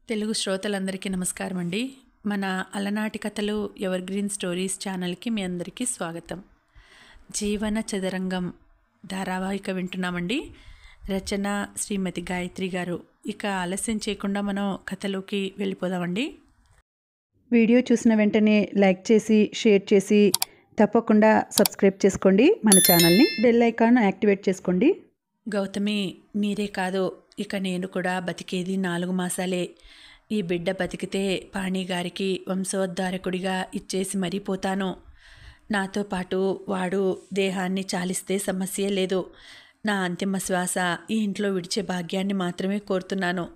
తెలుగు శ్రోతలందరికీ నమస్కారం అండి. మన అలనాటి కథలు ఎవర్ గ్రీన్ స్టోరీస్ ఛానల్కి మీ అందరికీ స్వాగతం. జీవన చదరంగం ధారావాహిక వింటున్నామండి. రచన శ్రీమతి గాయత్రి గారు. ఇక ఆలస్యం చేయకుండా మనం కథలోకి వెళ్ళిపోదామండి. వీడియో చూసిన వెంటనే లైక్ చేసి షేర్ చేసి తప్పకుండా సబ్స్క్రైబ్ చేసుకోండి. మన ఛానల్ని బెల్ ఐకాన్ యాక్టివేట్ చేసుకోండి. గౌతమి, మీరే కాదు, ఇక నేను కూడా బతికేది 4 మాసాలే. ఈ బిడ్డ బతికితే పాణిగారికి వంశోద్ధారకుడిగా ఇచ్చేసి మరీ పోతాను. నాతో పాటు వాడు దేహాన్ని చాలిస్తే సమస్య లేదు. నా అంతిమ శ్వాస ఈ ఇంట్లో విడిచే భాగ్యాన్ని మాత్రమే కోరుతున్నాను.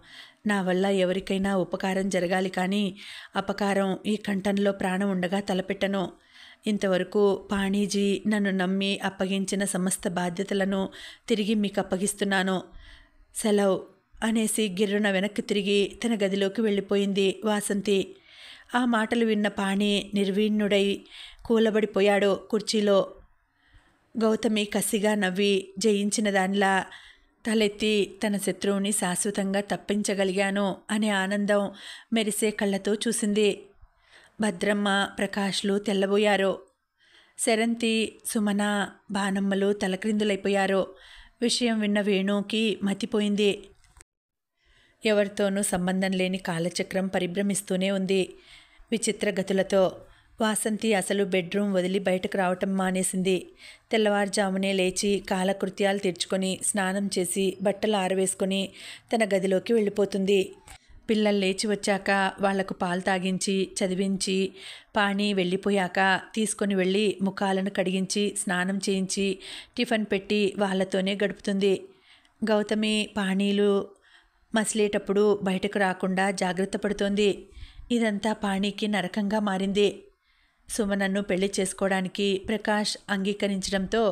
నా వల్ల ఎవరికైనా ఉపకారం జరగాలి, కానీ అపకారం ఈ కంఠంలో ప్రాణం ఉండగా తలపెట్టను. ఇంతవరకు పాణీజీ నన్ను నమ్మి అప్పగించిన సమస్త బాధ్యతలను తిరిగి మీకు అప్పగిస్తున్నాను. సెలవు అనేసి గిర్రున వెనక్కి తిరిగి తన గదిలోకి వెళ్ళిపోయింది వాసంతి. ఆ మాటలు విన్న పాణి నిర్వీణ్ణుడై కూలబడిపోయాడు కుర్చీలో. గౌతమి కసిగా నవ్వి జయించిన దానిలా తలెత్తి తన శత్రువుని శాశ్వతంగా తప్పించగలిగాను అనే ఆనందం మెరిసే కళ్ళతో చూసింది. భద్రమ్మ, ప్రకాష్లు తెల్లబోయారు. శరంతి, సుమన, బానమ్మలు తలక్రిందులైపోయారు. విషయం విన్న వేణుకి మతిపోయింది. ఎవరితోనూ సంబంధం లేని కాలచక్రం పరిభ్రమిస్తూనే ఉంది విచిత్ర గతులతో. వాసంతి అసలు బెడ్రూమ్ వదిలి బయటకు రావటం మానేసింది. తెల్లవారుజామునే లేచి కాలకృత్యాలు తీర్చుకొని స్నానం చేసి బట్టలు ఆరవేసుకొని తన గదిలోకి వెళ్ళిపోతుంది. పిల్లలు లేచి వచ్చాక వాళ్లకు పాలు తాగించి చదివించి పాణి వెళ్ళిపోయాక తీసుకొని వెళ్ళి ముఖాలను కడిగించి స్నానం చేయించి టిఫిన్ పెట్టి వాళ్ళతోనే గడుపుతుంది. గౌతమి పాణీలు మసిలేటప్పుడు బయటకు రాకుండా జాగ్రత్త పడుతోంది. ఇదంతా పాణికి నరకంగా మారింది. సుమనన్ను పెళ్లి చేసుకోవడానికి ప్రకాష్ అంగీకరించడంతో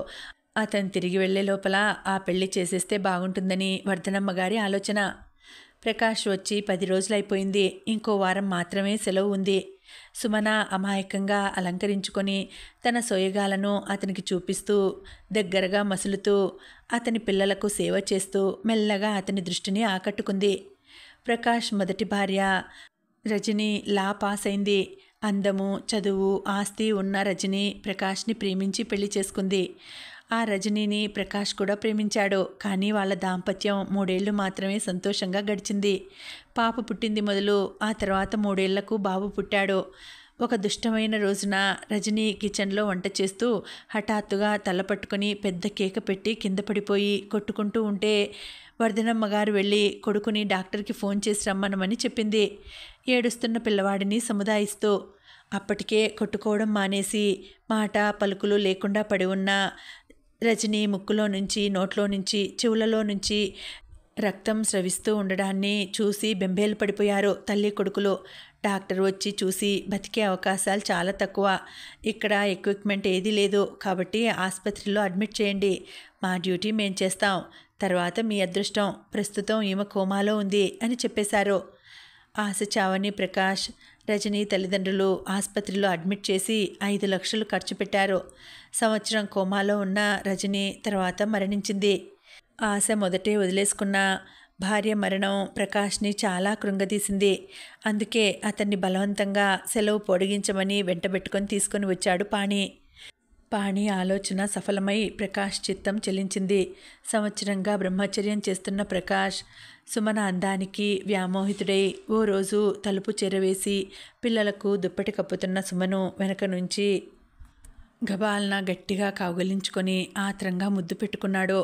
అతను తిరిగి వెళ్లే లోపల ఆ పెళ్లి చేసేస్తే బాగుంటుందని వర్ధనమ్మ గారి ఆలోచన. ప్రకాష్ వచ్చి 10 రోజులైపోయింది. ఇంకో వారం మాత్రమే సెలవు ఉంది. సుమన అమాయకంగా అలంకరించుకొని తన సోయగాలను అతనికి చూపిస్తూ దగ్గరగా మసులుతూ అతని పిల్లలకు సేవ చేస్తూ మెల్లగా అతని దృష్టిని ఆకట్టుకుంది. ప్రకాష్ మొదటి భార్య రజని లా పాస్ అయింది. అందము, చదువు, ఆస్తి ఉన్న రజని ప్రకాష్ని ప్రేమించి పెళ్లి చేసుకుంది. ఆ రజనీని ప్రకాష్ కూడా ప్రేమించాడు. కానీ వాళ్ళ దాంపత్యం 3 ఏళ్లు మాత్రమే సంతోషంగా గడిచింది. పాప పుట్టింది మొదలు. ఆ తర్వాత 3 ఏళ్లకు బాబు పుట్టాడు. ఒక దుష్టమైన రోజున రజనీ కిచెన్లో వంట చేస్తూ హఠాత్తుగా తల పట్టుకొని పెద్ద కేక పెట్టి కింద పడిపోయి కొట్టుకుంటూ ఉంటే వర్ధనమ్మ గారు వెళ్ళి కొడుకుని డాక్టర్కి ఫోన్ చేసి రమ్మనమని చెప్పింది, ఏడుస్తున్న పిల్లవాడిని సముదాయిస్తూ. అప్పటికే కొట్టుకోవడం మానేసి మాట పలుకులు లేకుండా పడి ఉన్న రజని ముక్కులో నుంచి, నోట్లో నుంచి, చెవులలో నుంచి రక్తం స్రవిస్తూ ఉండడాన్ని చూసి బెంబేలు పడిపోయారు తల్లి కొడుకులు. డాక్టర్ వచ్చి చూసి బతికే అవకాశాలు చాలా తక్కువ, ఇక్కడ ఎక్విప్మెంట్ ఏదీ లేదు, కాబట్టి ఆసుపత్రిలో అడ్మిట్ చేయండి, మా డ్యూటీ మేం చేస్తాం, తర్వాత మీ అదృష్టం, ప్రస్తుతం ఈమె కోమాలో ఉంది అని చెప్పేశారు. ఆశ చావని ప్రకాష్, రజనీ తల్లిదండ్రులు ఆసుపత్రిలో అడ్మిట్ చేసి 5 లక్షలు ఖర్చు పెట్టారు. సంవత్సరం కోమాలో ఉన్న రజనీ తర్వాత మరణించింది. ఆశ మొదటే వదిలేసుకున్న భార్య మరణం ప్రకాష్ని చాలా కృంగదీసింది. అందుకే అతన్ని బలవంతంగా సెలవు పొడిగించమని వెంటబెట్టుకొని తీసుకొని వచ్చాడు పాణి. పాణి ఆలోచన సఫలమై ప్రకాష్ చిత్తం చెలించింది. సంవత్సరంగా బ్రహ్మచర్యం చేస్తున్న ప్రకాష్ సుమన అందానికి వ్యామోహితుడై ఓ రోజు తలుపు చెరవేసి పిల్లలకు దుప్పటి కప్పుతున్న సుమను వెనక నుంచి గబాల్న గట్టిగా కౌగిలించుకొని ఆత్రంగా ముద్దు పెట్టుకున్నాడు.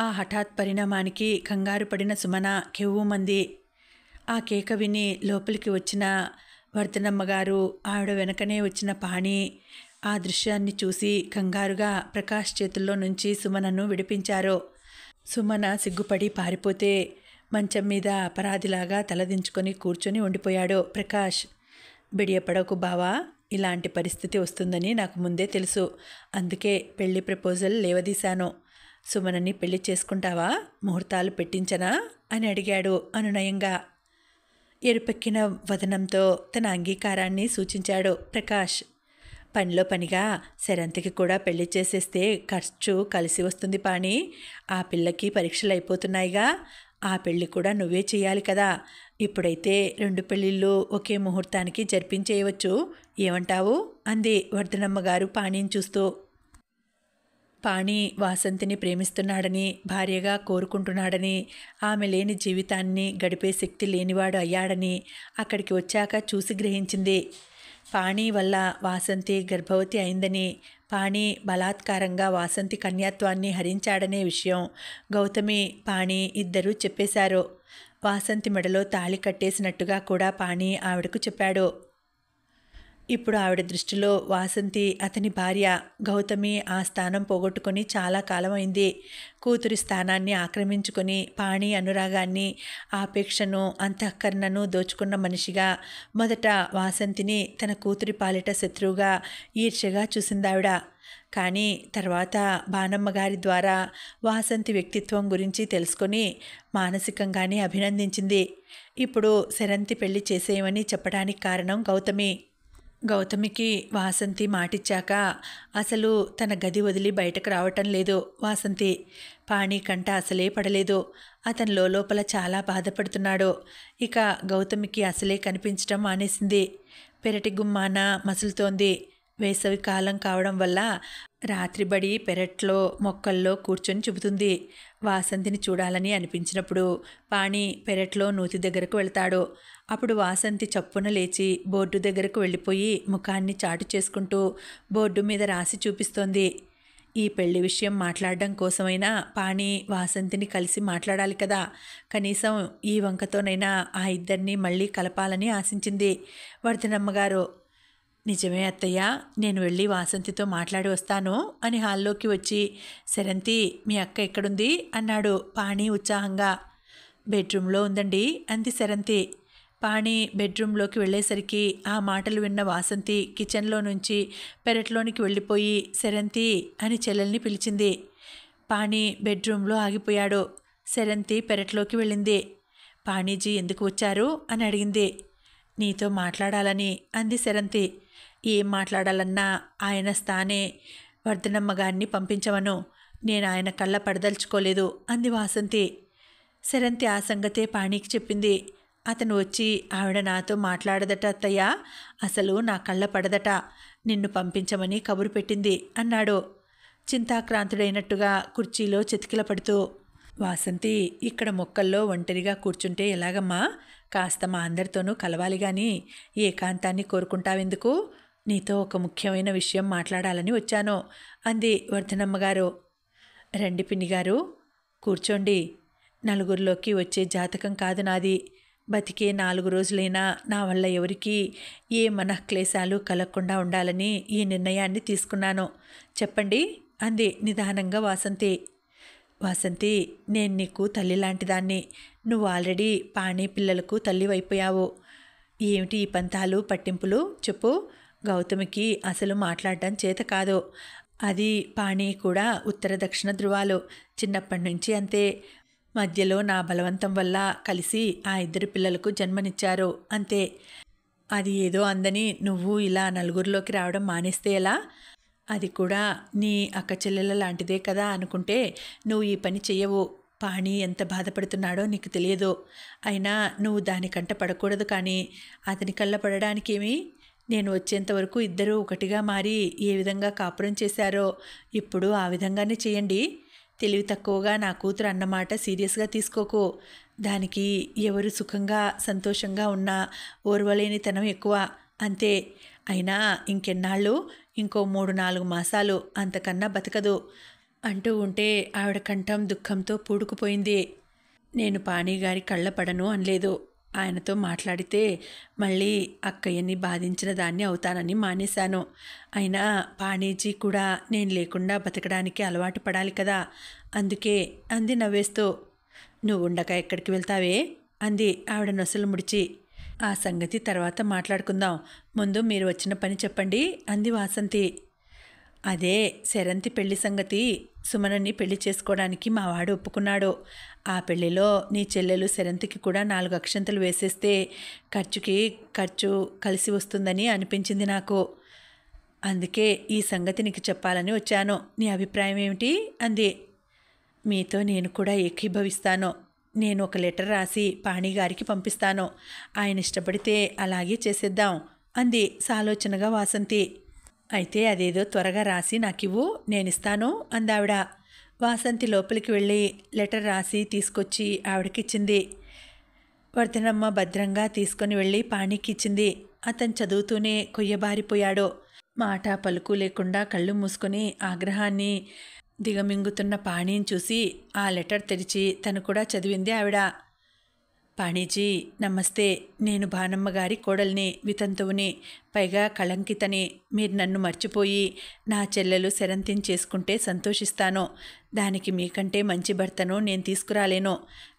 ఆ హఠాత్ పరిణామానికి కంగారు పడిన సుమన కెవ్వుమంది. ఆ కేక విని లోపలికి వచ్చిన వర్ధనమ్మగారు, ఆవిడ వెనకనే వచ్చిన పాణి ఆ దృశ్యాన్ని చూసి కంగారుగా ప్రకాష్ చేతుల్లో నుంచి సుమనను విడిపించారు. సుమన సిగ్గుపడి పారిపోతే మంచం మీద అపరాధిలాగా తలదించుకొని కూర్చొని ఉండిపోయాడు ప్రకాష్. బిడియపడకు బావా, ఇలాంటి పరిస్థితి వస్తుందని నాకు ముందే తెలుసు. అందుకే పెళ్లి ప్రపోజల్ లేవదీశాను. సుమనని పెళ్లి చేసుకుంటావా, ముహూర్తాలు పెట్టించనా అని అడిగాడు అనునయంగా. ఎరుపెక్కిన వదనంతో తన అంగీకారాన్ని సూచించాడు ప్రకాష్. పనిలో పనిగా శరంతికి కూడా పెళ్లి చేసేస్తే ఖర్చు కలిసి వస్తుంది పాణి. ఆ పిల్లకి పరీక్షలు అయిపోతున్నాయిగా, ఆ పెళ్లి కూడా నువ్వే చేయాలి కదా. ఇప్పుడైతే 2 పెళ్ళిళ్ళు ఒకే ముహూర్తానికి జరిపించేయవచ్చు. ఏమంటావు అంది వర్ధనమ్మ గారు పాణిని చూస్తూ. పాణి వాసంతిని ప్రేమిస్తున్నాడని, భార్యగా కోరుకుంటున్నాడని, ఆమె లేని జీవితాన్ని గడిపే శక్తి లేనివాడు అయ్యాడని అక్కడికి వచ్చాక చూసి గ్రహించింది. పాణి వల్ల వాసంతి గర్భవతి అయిందని, పాణి బలాత్కారంగా వాసంతి కన్యాత్వాన్ని హరించాడనే విషయం గౌతమి, పాణి ఇద్దరూ చెప్పేశారు. వాసంతి మెడలో తాళి కట్టేసినట్టుగా కూడా పాణి ఆవిడకు చెప్పాడు. ఇప్పుడు ఆవిడ దృష్టిలో వాసంతి అతని భార్య. గౌతమి ఆ స్థానం పోగొట్టుకొని చాలా కాలమైంది. కూతురి స్థానాన్ని ఆక్రమించుకొని పాణి అనురాగాన్ని, ఆపేక్షను, అంతఃకరణను దోచుకున్న మనిషిగా మొదట వాసంతిని తన కూతురి పాలిట శత్రువుగా, ఈర్ష్యగా చూసిందావిడ. కానీ తర్వాత బాణమ్మగారి ద్వారా వాసంతి వ్యక్తిత్వం గురించి తెలుసుకొని మానసికంగానే అభినందించింది. ఇప్పుడు సెరంతి పెళ్లి చేసేయమని చెప్పడానికి కారణం గౌతమి. గౌతమికి వాసంతి మాటిచ్చాక అసలు తన గది వదిలి బయటకు రావటం లేదు వాసంతి. పాణి కంట అసలే పడలేదు. అతను లోపల చాలా బాధపడుతున్నాడు. ఇక గౌతమికి అసలే కనిపించటం మానేసింది. పెరటి గుమ్మాన మసులుతోంది. వేసవి కాలం కావడం వల్ల రాత్రిబడి పెరట్లో మొక్కల్లో కూర్చొని చెబుతుంది. వాసంతిని చూడాలని అనిపించినప్పుడు పాణి పెరట్లో నూతి దగ్గరకు వెళ్తాడు. అప్పుడు వాసంతి చప్పున లేచి బోర్డు దగ్గరకు వెళ్ళిపోయి ముఖాన్ని చాటు చేసుకుంటూ బోర్డు మీద రాసి చూపిస్తోంది. ఈ పెళ్లి విషయం మాట్లాడడం కోసమైనా పాణి వాసంతిని కలిసి మాట్లాడాలి కదా. కనీసం ఈ వంకతోనైనా ఆ ఇద్దరిని మళ్ళీ కలపాలని ఆశించింది వర్ధనమ్మగారు. నిజమే అత్తయ్య, నేను వెళ్ళి వాసంతితో మాట్లాడి వస్తాను అని హాల్లోకి వచ్చి, సెరంతి మీ అక్క ఎక్కడుంది అన్నాడు పాణి ఉత్సాహంగా. బెడ్రూమ్లో ఉందండి అంది సెరంతి. పాణి బెడ్రూమ్లోకి వెళ్ళేసరికి ఆ మాటలు విన్న వాసంతి కిచెన్లో నుంచి పెరట్లోనికి వెళ్ళిపోయి సెరంతి అని చెల్లెల్ని పిలిచింది. పాణి బెడ్రూమ్లో ఆగిపోయాడు. సెరంతి పెరట్లోకి వెళ్ళింది. పాణిజీ ఎందుకు వచ్చారు అని అడిగింది. నీతో మాట్లాడాలని అంది సెరంతి. ఏం మాట్లాడాలన్నా ఆయన స్థానే వర్ధనమ్మ గారిని పంపించమను. నేను ఆయన కళ్ళ పడదలుచుకోలేదు అంది వాసంతి. సెరంతి ఆ సంగతే పాణికి చెప్పింది. అతను వచ్చి ఆవిడ నాతో మాట్లాడదట అత్తయ్య, అసలు నా కళ్ళ పడదట, నిన్ను పంపించమని కబురు పెట్టింది అన్నాడు చింతాక్రాంతుడైనట్టుగా కుర్చీలో చితికిల పడుతూ. వాసంతి, ఇక్కడ మొక్కల్లో ఒంటరిగా కూర్చుంటే ఎలాగమ్మా? కాస్త మా అందరితోనూ కలవాలి గాని ఏకాంతాన్ని కోరుకుంటావెందుకు? నీతో ఒక ముఖ్యమైన విషయం మాట్లాడాలని వచ్చాను అంది వర్ధనమ్మగారు. రండి పిన్నిగారు, కూర్చోండి. నలుగురిలోకి వచ్చే జాతకం కాదు నాది. బతికే 4 రోజులైనా నా వల్ల ఎవరికీ ఏ మనఃక్లేశాలు కలగకుండా ఉండాలని ఈ నిర్ణయాన్ని తీసుకున్నాను. చెప్పండి అంది నిదానంగా వాసంతి. వాసంతి, నేను నీకు తల్లి లాంటిదాన్ని. నువ్వు ఆల్రెడీ పాణి పిల్లలకు తల్లివైపోయావు. ఏమిటి ఈ పంతాలు పట్టింపులు చెప్పు. గౌతమికి అసలు మాట్లాడటం చేత కాదు. అది పాణి కూడా ఉత్తర దక్షిణ ధృవాలు. చిన్నప్పటి నుంచి అంతే. మధ్యలో నా బలవంతం వల్ల కలిసి ఆ 2 పిల్లలకు జన్మనిచ్చారు అంతే. అది ఏదో అందని నువ్వు ఇలా నలుగురిలోకి రావడం మానేస్తే ఎలా? అది కూడా నీ అక్క చెల్లెల లాంటిదే కదా అనుకుంటే నువ్వు ఈ పని చెయ్యవు. పాణి ఎంత బాధపడుతున్నాడో నీకు తెలియదు. అయినా నువ్వు దానికంట పడకూడదు. కానీ అతని కళ్ళ పడడానికేమి? నేను వచ్చేంతవరకు ఇద్దరూ ఒకటిగా మారి ఏ విధంగా కాపురం చేశారో ఇప్పుడు ఆ విధంగానే చేయండి. తెలివి తక్కువగా నా కూతురు అన్నమాట సీరియస్గా తీసుకోకు. దానికి ఎవరు సుఖంగా సంతోషంగా ఉన్నా ఓర్వలేనితనం ఎక్కువ అంతే. అయినా ఇంకెన్నాళ్ళు? ఇంకో 3-4 మాసాలు, అంతకన్నా బతకదు అంటూ ఉంటే ఆవిడ కంఠం దుఃఖంతో పూడుకుపోయింది. నేను పాణిగారి కళ్ళ పడను అనలేదు. ఆయనతో మాట్లాడితే మళ్ళీ అక్కయ్యని బాధించిన దాన్ని అవుతానని మానేశాను. అయినా పాణీజీ కూడా నేను లేకుండా బతకడానికి అలవాటు పడాలి కదా, అందుకే అంది నవ్వేస్తూ. నువ్వు ఉండక ఎక్కడికి వెళ్తావే అంది ఆవిడ నొసలు ముడిచి. ఆ సంగతి తర్వాత మాట్లాడుకుందాం, ముందు మీరు వచ్చిన పని చెప్పండి అంది వాసంతి. అదే సెరంతి పెళ్లి సంగతి. సుమనని పెళ్లి చేసుకోవడానికి మా వాడు ఒప్పుకున్నాడు. ఆ పెళ్లిలో నీ చెల్లెలు సెరంతికి కూడా 4 అక్షంతలు వేసేస్తే ఖర్చు కలిసి వస్తుందని అనిపించింది నాకు. అందుకే ఈ సంగతి నీకు చెప్పాలని వచ్చాను. నీ అభిప్రాయం ఏమిటి అంది. మీతో నేను కూడా ఏకీభవిస్తాను. నేను ఒక లెటర్ రాసి పాణిగారికి పంపిస్తాను. ఆయన ఇష్టపడితే అలాగే చేసేద్దాం అంది సాలోచనగా వాసంతి. అయితే అదేదో త్వరగా రాసి నాకివ్వు, నేనిస్తాను అందావిడ. వాసంతి లోపలికి వెళ్ళి లెటర్ రాసి తీసుకొచ్చి ఆవిడకిచ్చింది. వర్ధనమ్మ భద్రంగా తీసుకొని వెళ్ళి పాణికిచ్చింది. అతను చదువుతూనే కొయ్యబారిపోయాడు. మాట పలుకు లేకుండా కళ్ళు మూసుకొని ఆగ్రహాన్ని దిగమింగుతున్న పాణిని చూసి ఆ లెటర్ తెరిచి తను కూడా చదివింది ఆవిడ. పాణిజీ నమస్తే. నేను భానమ్మ గారి కోడల్ని, వితంతువుని, పైగా కళంకితని. మీరు నన్ను మర్చిపోయి నా చెల్లెలు శరంతిని చేసుకుంటే సంతోషిస్తాను. దానికి మీకంటే మంచి భర్తను నేను తీసుకురాలేను.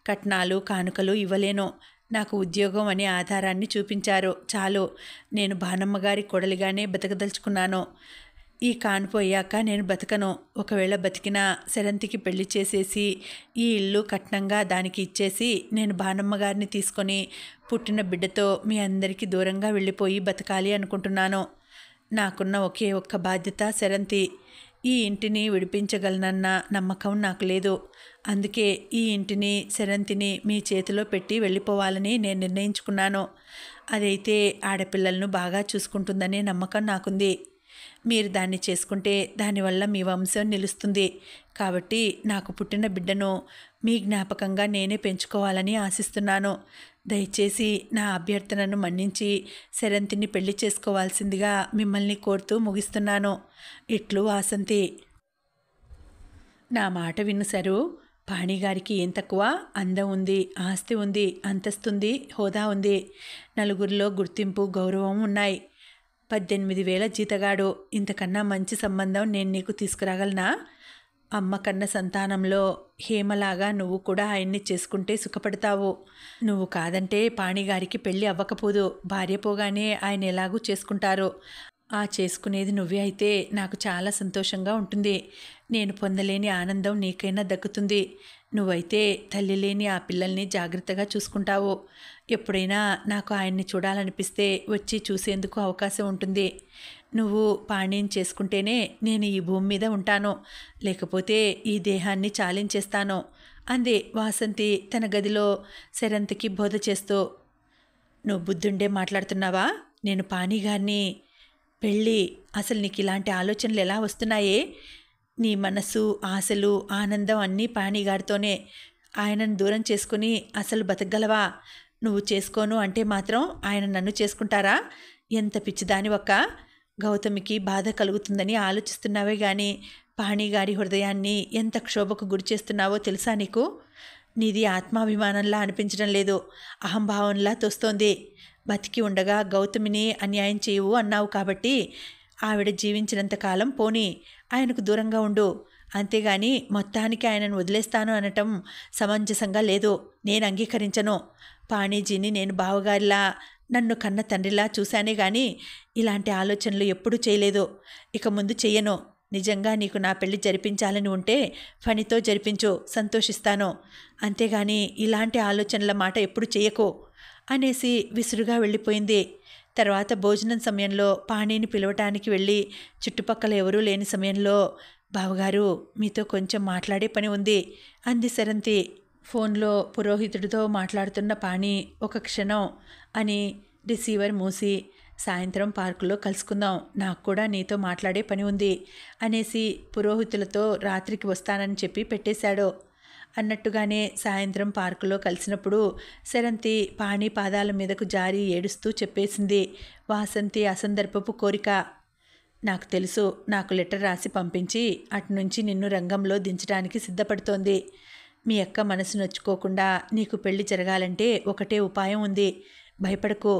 కట్నాలు కానుకలు ఇవ్వలేను. నాకు ఉద్యోగం అనే ఆధారాన్ని చూపించారు చాలు. నేను భానమ్మ గారి కోడలిగానే బతకదలుచుకున్నాను. ఈ కాన్పు అయ్యాక నేను బతకను. ఒకవేళ బతికినా శరంతికి పెళ్లి చేసేసి ఈ ఇల్లు కట్నంగా దానికి ఇచ్చేసి నేను భానమ్మ గారిని తీసుకొని పుట్టిన బిడ్డతో మీ అందరికీ దూరంగా వెళ్ళిపోయి బతకాలి అనుకుంటున్నాను. నాకున్న ఒకే ఒక్క బాధ్యత శరంతి. ఈ ఇంటిని విడిపించగలనన్న నమ్మకం నాకు లేదు. అందుకే ఈ ఇంటిని శరంతిని మీ చేతిలో పెట్టి వెళ్ళిపోవాలని నేను నిర్ణయించుకున్నాను. అదైతే ఆడపిల్లలను బాగా చూసుకుంటుందనే నమ్మకం నాకుంది. మీరు దాన్ని చేసుకుంటే దానివల్ల మీ వంశం నిలుస్తుంది. కాబట్టి నాకు పుట్టిన బిడ్డను మీ జ్ఞాపకంగా నేనే పెంచుకోవాలని ఆశిస్తున్నాను. దయచేసి నా అభ్యర్థనను మన్నించి శరంతిని పెళ్లి చేసుకోవాల్సిందిగా మిమ్మల్ని కోరుతూ ముగిస్తున్నాను. ఇట్లు వాసంతి. నా మాట విను సరు. పాణిగారికి ఏం తక్కువ? అందం ఉంది, ఆస్తి ఉంది, అంతస్తుంది, హోదా ఉంది, నలుగురిలో గుర్తింపు గౌరవం ఉన్నాయి. 18,000 జీతగాడు. ఇంతకన్నా మంచి సంబంధం నేను నీకు తీసుకురాగలనా? అమ్మ కన్న సంతానంలో హేమలాగా నువ్వు కూడా ఆయన్ని చేసుకుంటే సుఖపడతావు. నువ్వు కాదంటే పాణిగారికి పెళ్ళి అవ్వకపోదు. భార్య పోగానే ఆయన ఎలాగూ చేసుకుంటారు. ఆ చేసుకునేది నువ్వే అయితే నాకు చాలా సంతోషంగా ఉంటుంది. నేను పొందలేని ఆనందం నీకైనా దక్కుతుంది. నువ్వైతే తల్లి లేని ఆ పిల్లల్ని జాగ్రత్తగా చూసుకుంటావు. ఎప్పుడైనా నాకు ఆయన్ని చూడాలనిపిస్తే వచ్చి చూసేందుకు అవకాశం ఉంటుంది. నువ్వు పాణిని చేసుకుంటేనే నేను ఈ భూమి మీద ఉంటాను. లేకపోతే ఈ దేహాన్ని చాలించేస్తాను అంది వాసంతి తన గదిలో శరంతికి బోధ చేస్తూ. నువ్వు బుద్ధుండే మాట్లాడుతున్నావా? నేను పాణిగారిని పెళ్ళి అసలు నీకు ఇలాంటి ఆలోచనలు ఎలా వస్తున్నాయే? నీ మనసు, ఆశలు, ఆనందం అన్నీ పాణిగారితోనే. ఆయనను దూరం చేసుకుని అసలు బతకగలవా? నువ్వు చేసుకోను అంటే మాత్రం ఆయన నన్ను చేసుకుంటారా? ఎంత పిచ్చిదాని ఒక్క. గౌతమికి బాధ కలుగుతుందని ఆలోచిస్తున్నావే గాని పాణిగారి హృదయాన్ని ఎంత క్షోభకు గురి చేస్తున్నావో తెలుసా నీకు? నీది ఆత్మాభిమానంలా అనిపించడం లేదు, అహంభావంలా తోస్తోంది. బతికి ఉండగా గౌతమిని అన్యాయం చేయవు అన్నావు కాబట్టి ఆవిడ జీవించినంతకాలం పోనీ ఆయనకు దూరంగా ఉండు. అంతేగాని మొత్తానికి ఆయనను వదిలేస్తాను అనటం సమంజసంగా లేదు. నేను అంగీకరించను. పాణిజీని నేను బావగారిలా, నన్ను కన్న తండ్రిలా చూశానే గాని ఇలాంటి ఆలోచనలు ఎప్పుడూ చేయలేదు. ఇక ముందు చెయ్యను. నిజంగా నీకు నా పెళ్లి జరిపించాలని ఉంటే ఫణితో జరిపించు, సంతోషిస్తాను. అంతేగాని ఇలాంటి ఆలోచనల మాట ఎప్పుడు చెయ్యకు అనేసి విసురుగా వెళ్ళిపోయింది. తర్వాత భోజనం సమయంలో పాణిని పిలవటానికి వెళ్ళి చుట్టుపక్కల ఎవరూ లేని సమయంలో, బావగారు మీతో కొంచెం మాట్లాడే పని ఉంది అంది శరంతి. ఫోన్లో పురోహితుడితో మాట్లాడుతున్న పాణి ఒక క్షణం అని రిసీవర్ మూసి, సాయంత్రం పార్కులో కలుసుకుందాం, నాకు కూడా నీతో మాట్లాడే పని ఉంది అనేసి పురోహితులతో రాత్రికి వస్తానని చెప్పి పెట్టేశాడు. అన్నట్టుగానే సాయంత్రం పార్కులో కలిసినప్పుడు శరంతి పాణి పాదాల మీదకు జారి ఏడుస్తూ చెప్పేసింది వాసంతి అసందర్భపు కోరిక. నాకు తెలుసు, నాకు లెటర్ రాసి పంపించి అటునుంచి నిన్ను రంగంలో దించడానికి సిద్ధపడుతోంది. మీ అక్క మనసు నొచ్చుకోకుండా నీకు పెళ్లి జరగాలంటే ఒకటే ఉపాయం ఉంది. భయపడకు,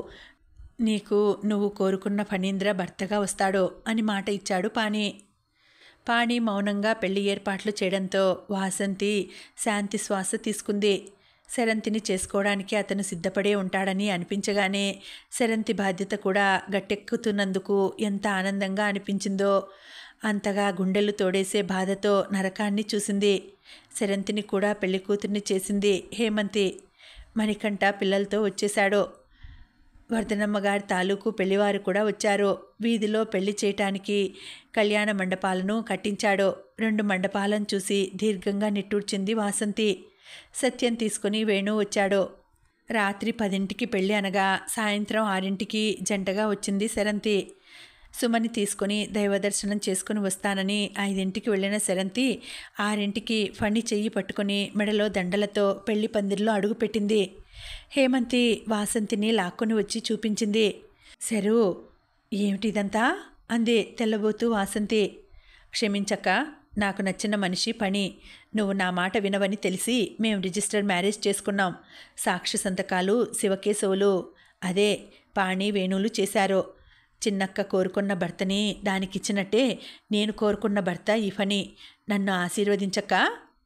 నీకు నువ్వు కోరుకున్న ఫణీంద్ర భర్తగా వస్తాడు అని మాట ఇచ్చాడు పాణి. పాణి మౌనంగా పెళ్లి ఏర్పాట్లు చేయడంతో వాసంతి శాంతి శ్వాస తీసుకుంది. శరంతిని చేసుకోవడానికి అతను సిద్ధపడే ఉంటాడని అనిపించగానే శరంతి బాధ్యత కూడా గట్టెక్కుతున్నందుకు ఎంత ఆనందంగా అనిపించిందో. అంతగా గుండెలు తోడేసే బాధతో నరకాన్ని చూసింది. శరంతిని కూడా పెళ్లి కూతుర్ని చేసింది హేమంతి. మణికంఠ పిల్లలతో వచ్చేశాడు. వర్ధనమ్మ గారి తాలూకు పెళ్లివారు కూడా వచ్చారు. వీధిలో పెళ్లి చేయటానికి కళ్యాణ మండపాలను కట్టించాడు. 2 మండపాలను చూసి దీర్ఘంగా నిట్టూర్చింది వాసంతి. సత్యం తీసుకుని వేణు వచ్చాడు. రాత్రి 10ంటికి పెళ్ళి అనగా సాయంత్రం 6ంటికి జంటగా వచ్చింది సెరంతి. సుమని తీసుకుని దైవదర్శనం చేసుకుని వస్తానని 5ంటికి వెళ్ళిన సెరంతి 6ంటికి ఫణి చెయ్యి పట్టుకుని మెడలో దండలతో పెళ్లి పందిరిలో అడుగుపెట్టింది. హేమంతి వాసంతిని లాక్కొని వచ్చి చూపించింది. శరు, ఏమిటిదంతా అంది తెల్లబోతూ వాసంతి. క్షమించక్క, నాకు నచ్చిన మనిషి పని. నువ్వు నా మాట వినవని తెలిసి మేం రిజిస్టర్ మ్యారేజ్ చేసుకున్నాం. సాక్షి సంతకాలు శివకేశవులు అదే పాణి వేణువులు చేశారు. చిన్నక్క కోరుకున్న భర్తని దానికిచ్చినట్టే నేను కోరుకున్న భర్త ఈ ఫణి. నన్ను ఆశీర్వదించక్క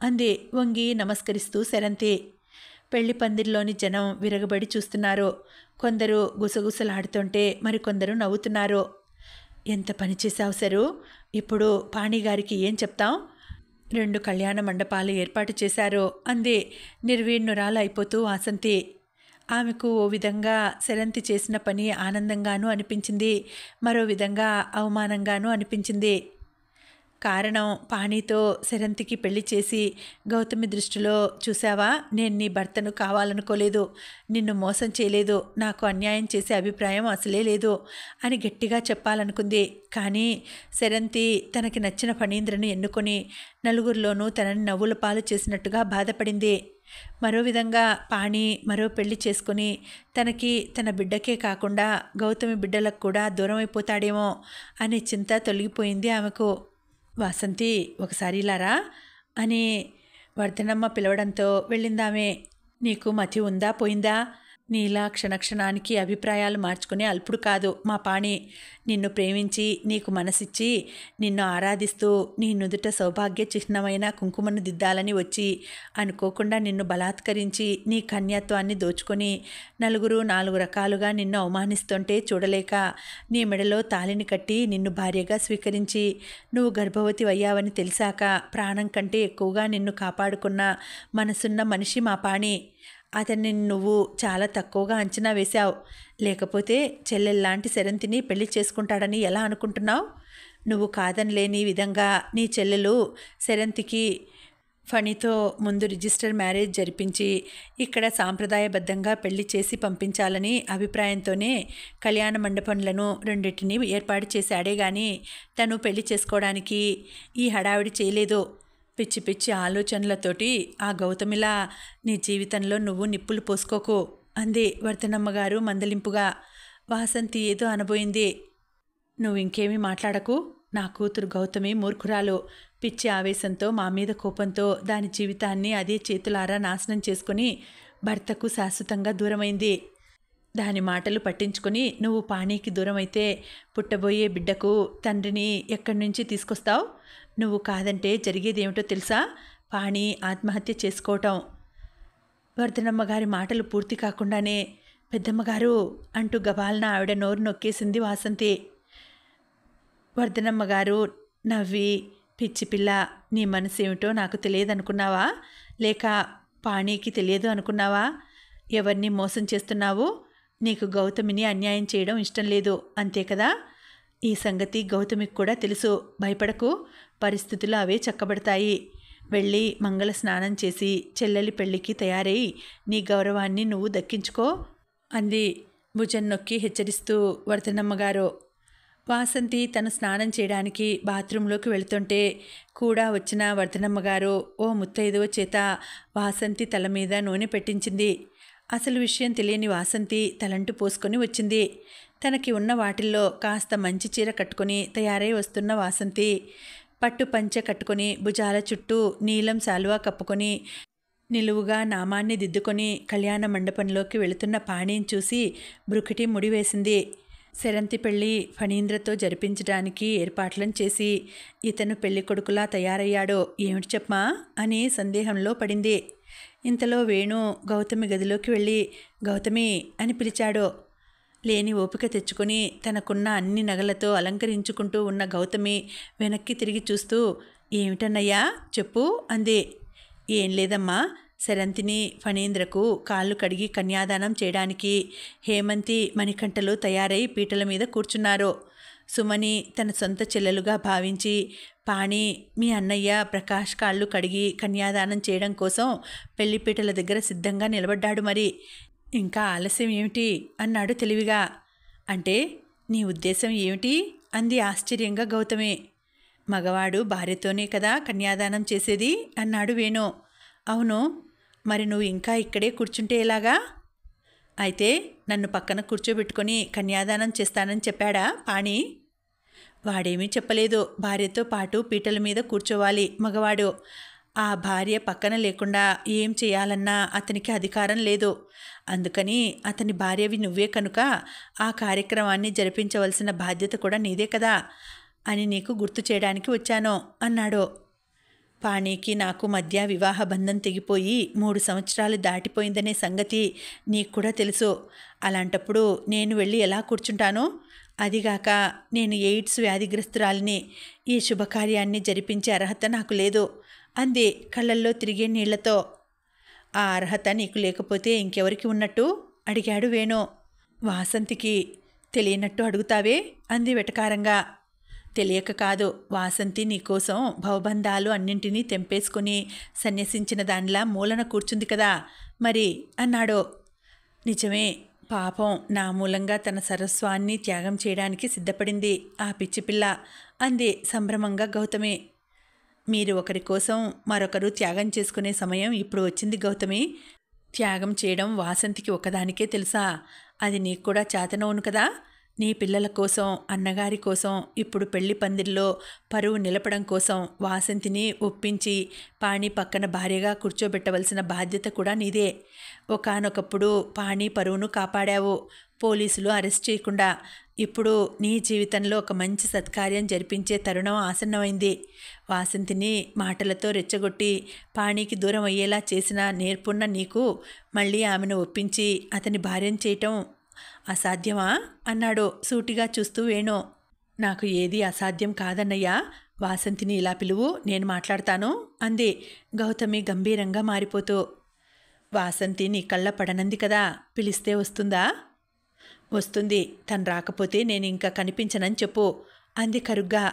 అంది వంగి నమస్కరిస్తూ సెరంతి. పెళ్లి పందిరిలోని జనం విరగబడి చూస్తున్నారు. కొందరు గుసగుసలాడుతుంటే మరికొందరు నవ్వుతున్నారు. ఎంత పని చేశావు సరు, ఇప్పుడు పాణిగారికి ఏం చెప్తాం? 2 కళ్యాణ మండపాలు ఏర్పాటు చేశారు అంది నిర్వీణురాలు అయిపోతూ వాసంతి. ఆమెకు ఓ విధంగా సెరంతి చేసిన పని ఆనందంగానూ అనిపించింది, మరో విధంగా అవమానంగానూ అనిపించింది. కారణం, పాణితో సెరంతికి పెళ్లి చేసి గౌతమి దృష్టిలో చూసావా, నేను నీ భర్తను కావాలనుకోలేదు, నిన్ను మోసం చేయలేదు, నాకు అన్యాయం చేసే అభిప్రాయం అసలే లేదు అని గట్టిగా చెప్పాలనుకుంది. కానీ సెరంతి తనకి నచ్చిన ఫణీంద్రను ఎన్నుకొని నలుగురిలోనూ తనని నవ్వుల పాలు చేసినట్టుగా బాధపడింది. మరో విధంగా పాణి మరో పెళ్లి చేసుకుని తనకి తన బిడ్డకే కాకుండా గౌతమి బిడ్డలకు కూడా దూరం అయిపోతాడేమో అనే చింత తొలగిపోయింది ఆమెకు. వాసంతి, ఒకసారి ఇలారా అని వర్ధనమ్మ పిలవడంతో వెళ్ళిందామే. నీకు మతి ఉందా పోయిందా? నీలా క్షణక్షణానికి అభిప్రాయాలు మార్చుకునే అల్పుడు కాదు మా పాణి. నిన్ను ప్రేమించి నీకు మనసిచ్చి నిన్ను ఆరాధిస్తూ నీ నుదుట సౌభాగ్య చిహ్నమైన కుంకుమను దిద్దాలని వచ్చి అనుకోకుండా నిన్ను బలాత్కరించి నీ కన్యాత్వాన్ని దోచుకొని 4 రకాలుగా నిన్ను అవమానిస్తుంటే చూడలేక నీ మెడలో తాళిని కట్టి నిన్ను భార్యగా స్వీకరించి నువ్వు గర్భవతి అయ్యావని తెలిసాక ప్రాణం కంటే ఎక్కువగా నిన్ను కాపాడుకున్న మనసున్న మనిషి మా పాణి. అతన్ని నువ్వు చాలా తక్కువగా అంచనా వేశావు. లేకపోతే చెల్లెల్లాంటి సెరంతిని పెళ్లి చేసుకుంటాడని ఎలా అనుకుంటున్నావు? నువ్వు కాదనిలేని విధంగా నీ చెల్లెలు సెరంతికి ఫణితో ముందు రిజిస్టర్ మ్యారేజ్ జరిపించి ఇక్కడ సాంప్రదాయబద్ధంగా పెళ్లి చేసి పంపించాలని అభిప్రాయంతోనే కళ్యాణ మండపంలను 2 ఏర్పాటు చేశాడే గాని తను పెళ్లి చేసుకోవడానికి ఈ హడావిడి చేయలేదు. పిచ్చి పిచ్చి ఆలోచనలతోటి ఆ గౌతమిలా నీ జీవితంలో నువ్వు నిప్పులు పోసుకోకు అంది వర్ధనమ్మగారు మందలింపుగా. వాసంతి ఏదో అనబోయింది. నువ్వు ఇంకేమీ మాట్లాడకు. నా కూతురు గౌతమి మూర్ఖురాలు. పిచ్చి ఆవేశంతో మా మీద కోపంతో దాని జీవితాన్ని అదే చేతులారా నాశనం చేసుకుని భర్తకు శాశ్వతంగా దూరమైంది. దాని మాటలు పట్టించుకొని నువ్వు పాణికి దూరమైతే పుట్టబోయే బిడ్డకు తండ్రిని ఎక్కడి నుంచి తీసుకొస్తావు? నువ్వు కాదంటే జరిగేదేమిటో తెలుసా? పాణి ఆత్మహత్య చేసుకోవటం. వర్ధనమ్మగారి మాటలు పూర్తి కాకుండానే పెద్దమ్మగారు అంటూ గబాలన ఆవిడ నోరు నొక్కేసింది వాసంతి. వర్ధనమ్మగారు నవ్వి, పిచ్చి పిల్ల, నీ మనసు ఏమిటో నాకు తెలియదనుకున్నావా? లేక పాణికి తెలియదు అనుకున్నావా? ఎవరిని మోసం చేస్తున్నావు? నీకు గౌతమిని అన్యాయం చేయడం ఇష్టం లేదు అంతే కదా? ఈ సంగతి గౌతమికి కూడా తెలుసు. భయపడకు, పరిస్థితులు అవే చక్కబడతాయి. వెళ్ళి మంగళ స్నానం చేసి చెల్లెలి పెళ్లికి తయారై నీ గౌరవాన్ని నువ్వు దక్కించుకో అంది భుజం నొక్కి హెచ్చరిస్తూ వర్ధనమ్మగారు. వాసంతి తను స్నానం చేయడానికి బాత్రూంలోకి వెళుతుంటే కూడా వచ్చిన వర్ధనమ్మగారు ఓ ముత్తైదువ చేత వాసంతి తల మీద నూనె పెట్టించింది. అసలు విషయం తెలియని వాసంతి తలంటు పోసుకొని వచ్చింది. తనకి ఉన్న వాటిల్లో కాస్త మంచి చీర కట్టుకొని తయారై వస్తున్న వాసంతి పట్టు పంచె కట్టుకొని భుజాల చుట్టూ నీలం శాలువా కప్పుకొని నిలువుగా నామాన్ని దిద్దుకొని కళ్యాణ మండపంలోకి వెళుతున్న పాణిని చూసి బ్రుకిటి ముడివేసింది. సెరంతి పెళ్లి ఫణీంద్రతో జరిపించడానికి ఏర్పాట్లను చేసి ఇతను పెళ్లి కొడుకులా తయారయ్యాడో ఏమిటి చెప్పమా అని సందేహంలో పడింది. ఇంతలో వేణు గౌతమి గదిలోకి వెళ్ళి గౌతమి అని పిలిచాడు. లేని ఓపిక తెచ్చుకొని తనకున్న అన్ని నగలతో అలంకరించుకుంటూ ఉన్న గౌతమి వెనక్కి తిరిగి చూస్తూ ఏమిటన్నయ్యా చెప్పు అంది. ఏం లేదమ్మా, సెరంతిని ఫణీంద్రకు కాళ్ళు కడిగి కన్యాదానం చేయడానికి హేమంతి మణికంఠలు తయారై పీటల మీద కూర్చున్నారు. సుమని తన సొంత చెల్లెలుగా భావించి పాణి మీ అన్నయ్య ప్రకాష్ కాళ్ళు కడిగి కన్యాదానం చేయడం కోసం పెళ్లిపీటల దగ్గర సిద్ధంగా నిలబడ్డాడు. మరి ఇంకా ఆలస్యం ఏమిటి అన్నాడు తెలివిగా. అంటే నీ ఉద్దేశం ఏమిటి అంది ఆశ్చర్యంగా గౌతమి. మగవాడు భార్యతోనే కదా కన్యాదానం చేసేది అన్నాడు వేణు. అవును, మరి నువ్వు ఇంకా ఇక్కడే కూర్చుంటే ఎలాగా? అయితే నన్ను పక్కన కూర్చోబెట్టుకొని కన్యాదానం చేస్తానని చెప్పాడా పాణి? వాడేమీ చెప్పలేదు. భార్యతో పాటు పీటల మీద కూర్చోవాలి మగవాడు. ఆ భార్య పక్కన లేకుండా ఏం చేయాలన్నా అతనికి అధికారం లేదు. అందుకని అతని భార్యవి నువ్వే కనుక ఆ కార్యక్రమాన్ని జరిపించవలసిన బాధ్యత కూడా నీదే కదా అని నీకు గుర్తు చేయడానికి వచ్చాను అన్నాడు. పాణికి నాకు మధ్య వివాహ బంధం తెగిపోయి 3 సంవత్సరాలు దాటిపోయిందనే సంగతి నీకు కూడా తెలుసు. అలాంటప్పుడు నేను వెళ్ళి ఎలా కూర్చుంటాను? అదిగాక నేను ఎయిడ్స్ వ్యాధిగ్రస్తురాలిని. ఈ శుభకార్యాన్ని జరిపించే అర్హత నాకు లేదు అంది కళ్ళల్లో తిరిగే నీళ్లతో. ఆ అర్హత నీకు లేకపోతే ఇంకెవరికి ఉన్నట్టు అడిగాడు వేణు. వాసంతికి. తెలియనట్టు అడుగుతావే అంది వెటకారంగా. తెలియక కాదు, వాసంతి నీకోసం భవబంధాలు అన్నింటినీ తెంపేసుకుని సన్యసించిన దానిలా మూలన కూర్చుంది కదా మరి అన్నాడు. నిజమే, పాపం నా మూలంగా తన సర్వస్వాన్ని త్యాగం చేయడానికి సిద్ధపడింది ఆ పిచ్చిపిల్ల అంది సంభ్రమంగా గౌతమి. మీరు ఒకరి కోసం మరొకరు త్యాగం చేసుకునే సమయం ఇప్పుడు వచ్చింది గౌతమి. త్యాగం చేయడం వాసంతికి ఒకదానికే తెలుసా? అది నీకు కూడా చేతనవును కదా. నీ పిల్లల కోసం, అన్నగారి కోసం, ఇప్పుడు పెళ్లి పందిరిలో పరువు నిలపడం కోసం వాసంతిని ఒప్పించి పాణి పక్కన భార్యగా కూర్చోబెట్టవలసిన బాధ్యత కూడా నీదే. ఒకానొకప్పుడు పాణి పరువును కాపాడావు, పోలీసులు అరెస్ట్ చేయకుండా. ఇప్పుడు నీ జీవితంలో ఒక మంచి సత్కార్యం జరిపించే తరుణం ఆసన్నమైంది. వాసంతిని మాటలతో రెచ్చగొట్టి పాణికి దూరం అయ్యేలా చేసిన నేర్పున్న నీకు మళ్ళీ ఆమెను ఒప్పించి అతని భార్యను చేయటం అసాధ్యమా అన్నాడు సూటిగా చూస్తూ వేణు. నాకు ఏది అసాధ్యం కాదన్నయ్యా. వాసంతిని ఇలా పిలువు, నేను మాట్లాడతాను అంది గౌతమి గంభీరంగా మారిపోతూ. వాసంతి నీ కళ్ళ పడనంది కదా, పిలిస్తే వస్తుందా? వస్తుంది. తను రాకపోతే నేను ఇంకా కనిపించనని చెప్పు అంది కరుగ్గా.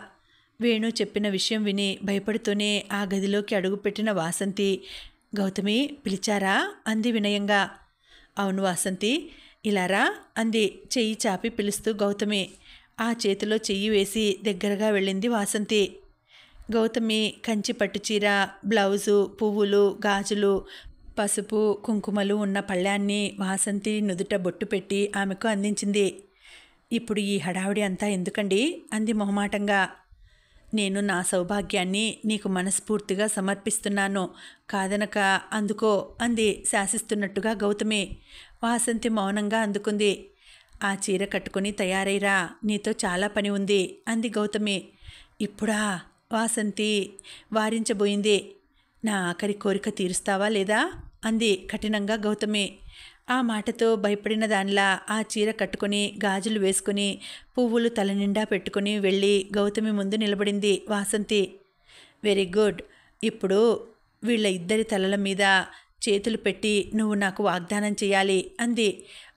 వేణు చెప్పిన విషయం విని భయపడుతూనే ఆ గదిలోకి అడుగుపెట్టిన వాసంతి, గౌతమి పిలిచారా అంది వినయంగా. అవును వాసంతి, ఇలారా అంది చెయ్యి చాపి పిలుస్తూ గౌతమి. ఆ చేతిలో చెయ్యి వేసి దగ్గరగా వెళ్ళింది వాసంతి. గౌతమి కంచి పట్టుచీర, బ్లౌజు, పువ్వులు, గాజులు, పసుపు, కుంకుమలు ఉన్న పళ్ళాన్ని వాసంతి నుదుట బొట్టు పెట్టి ఆమెకు అందించింది. ఇప్పుడు ఈ హడావిడి అంతా ఎందుకండి అంది మొహమాటంగా. నేను నా సౌభాగ్యాన్ని నీకు మనస్ఫూర్తిగా సమర్పిస్తున్నాను, కాదనక అందుకో అంది శాసిస్తున్నట్టుగా గౌతమి. వాసంతి మౌనంగా అందుకుంది. ఆ చీర కట్టుకుని తయారైరా, నీతో చాలా పని ఉంది అంది గౌతమి. ఇప్పుడా? వాసంతి వారించబోయింది. నా ఆఖరి కోరిక తీరుస్తావా లేదా అంది కఠినంగా గౌతమి. ఆ మాటతో భయపడిన దానిలా ఆ చీర కట్టుకుని గాజులు వేసుకుని పువ్వులు తలనిండా పెట్టుకుని వెళ్ళి గౌతమి ముందు నిలబడింది వాసంతి. Very good. ఇప్పుడు వీళ్ళ ఇద్దరి తలల మీద చేతులు పెట్టి నువ్వు నాకు వాగ్దానం చేయాలి అంది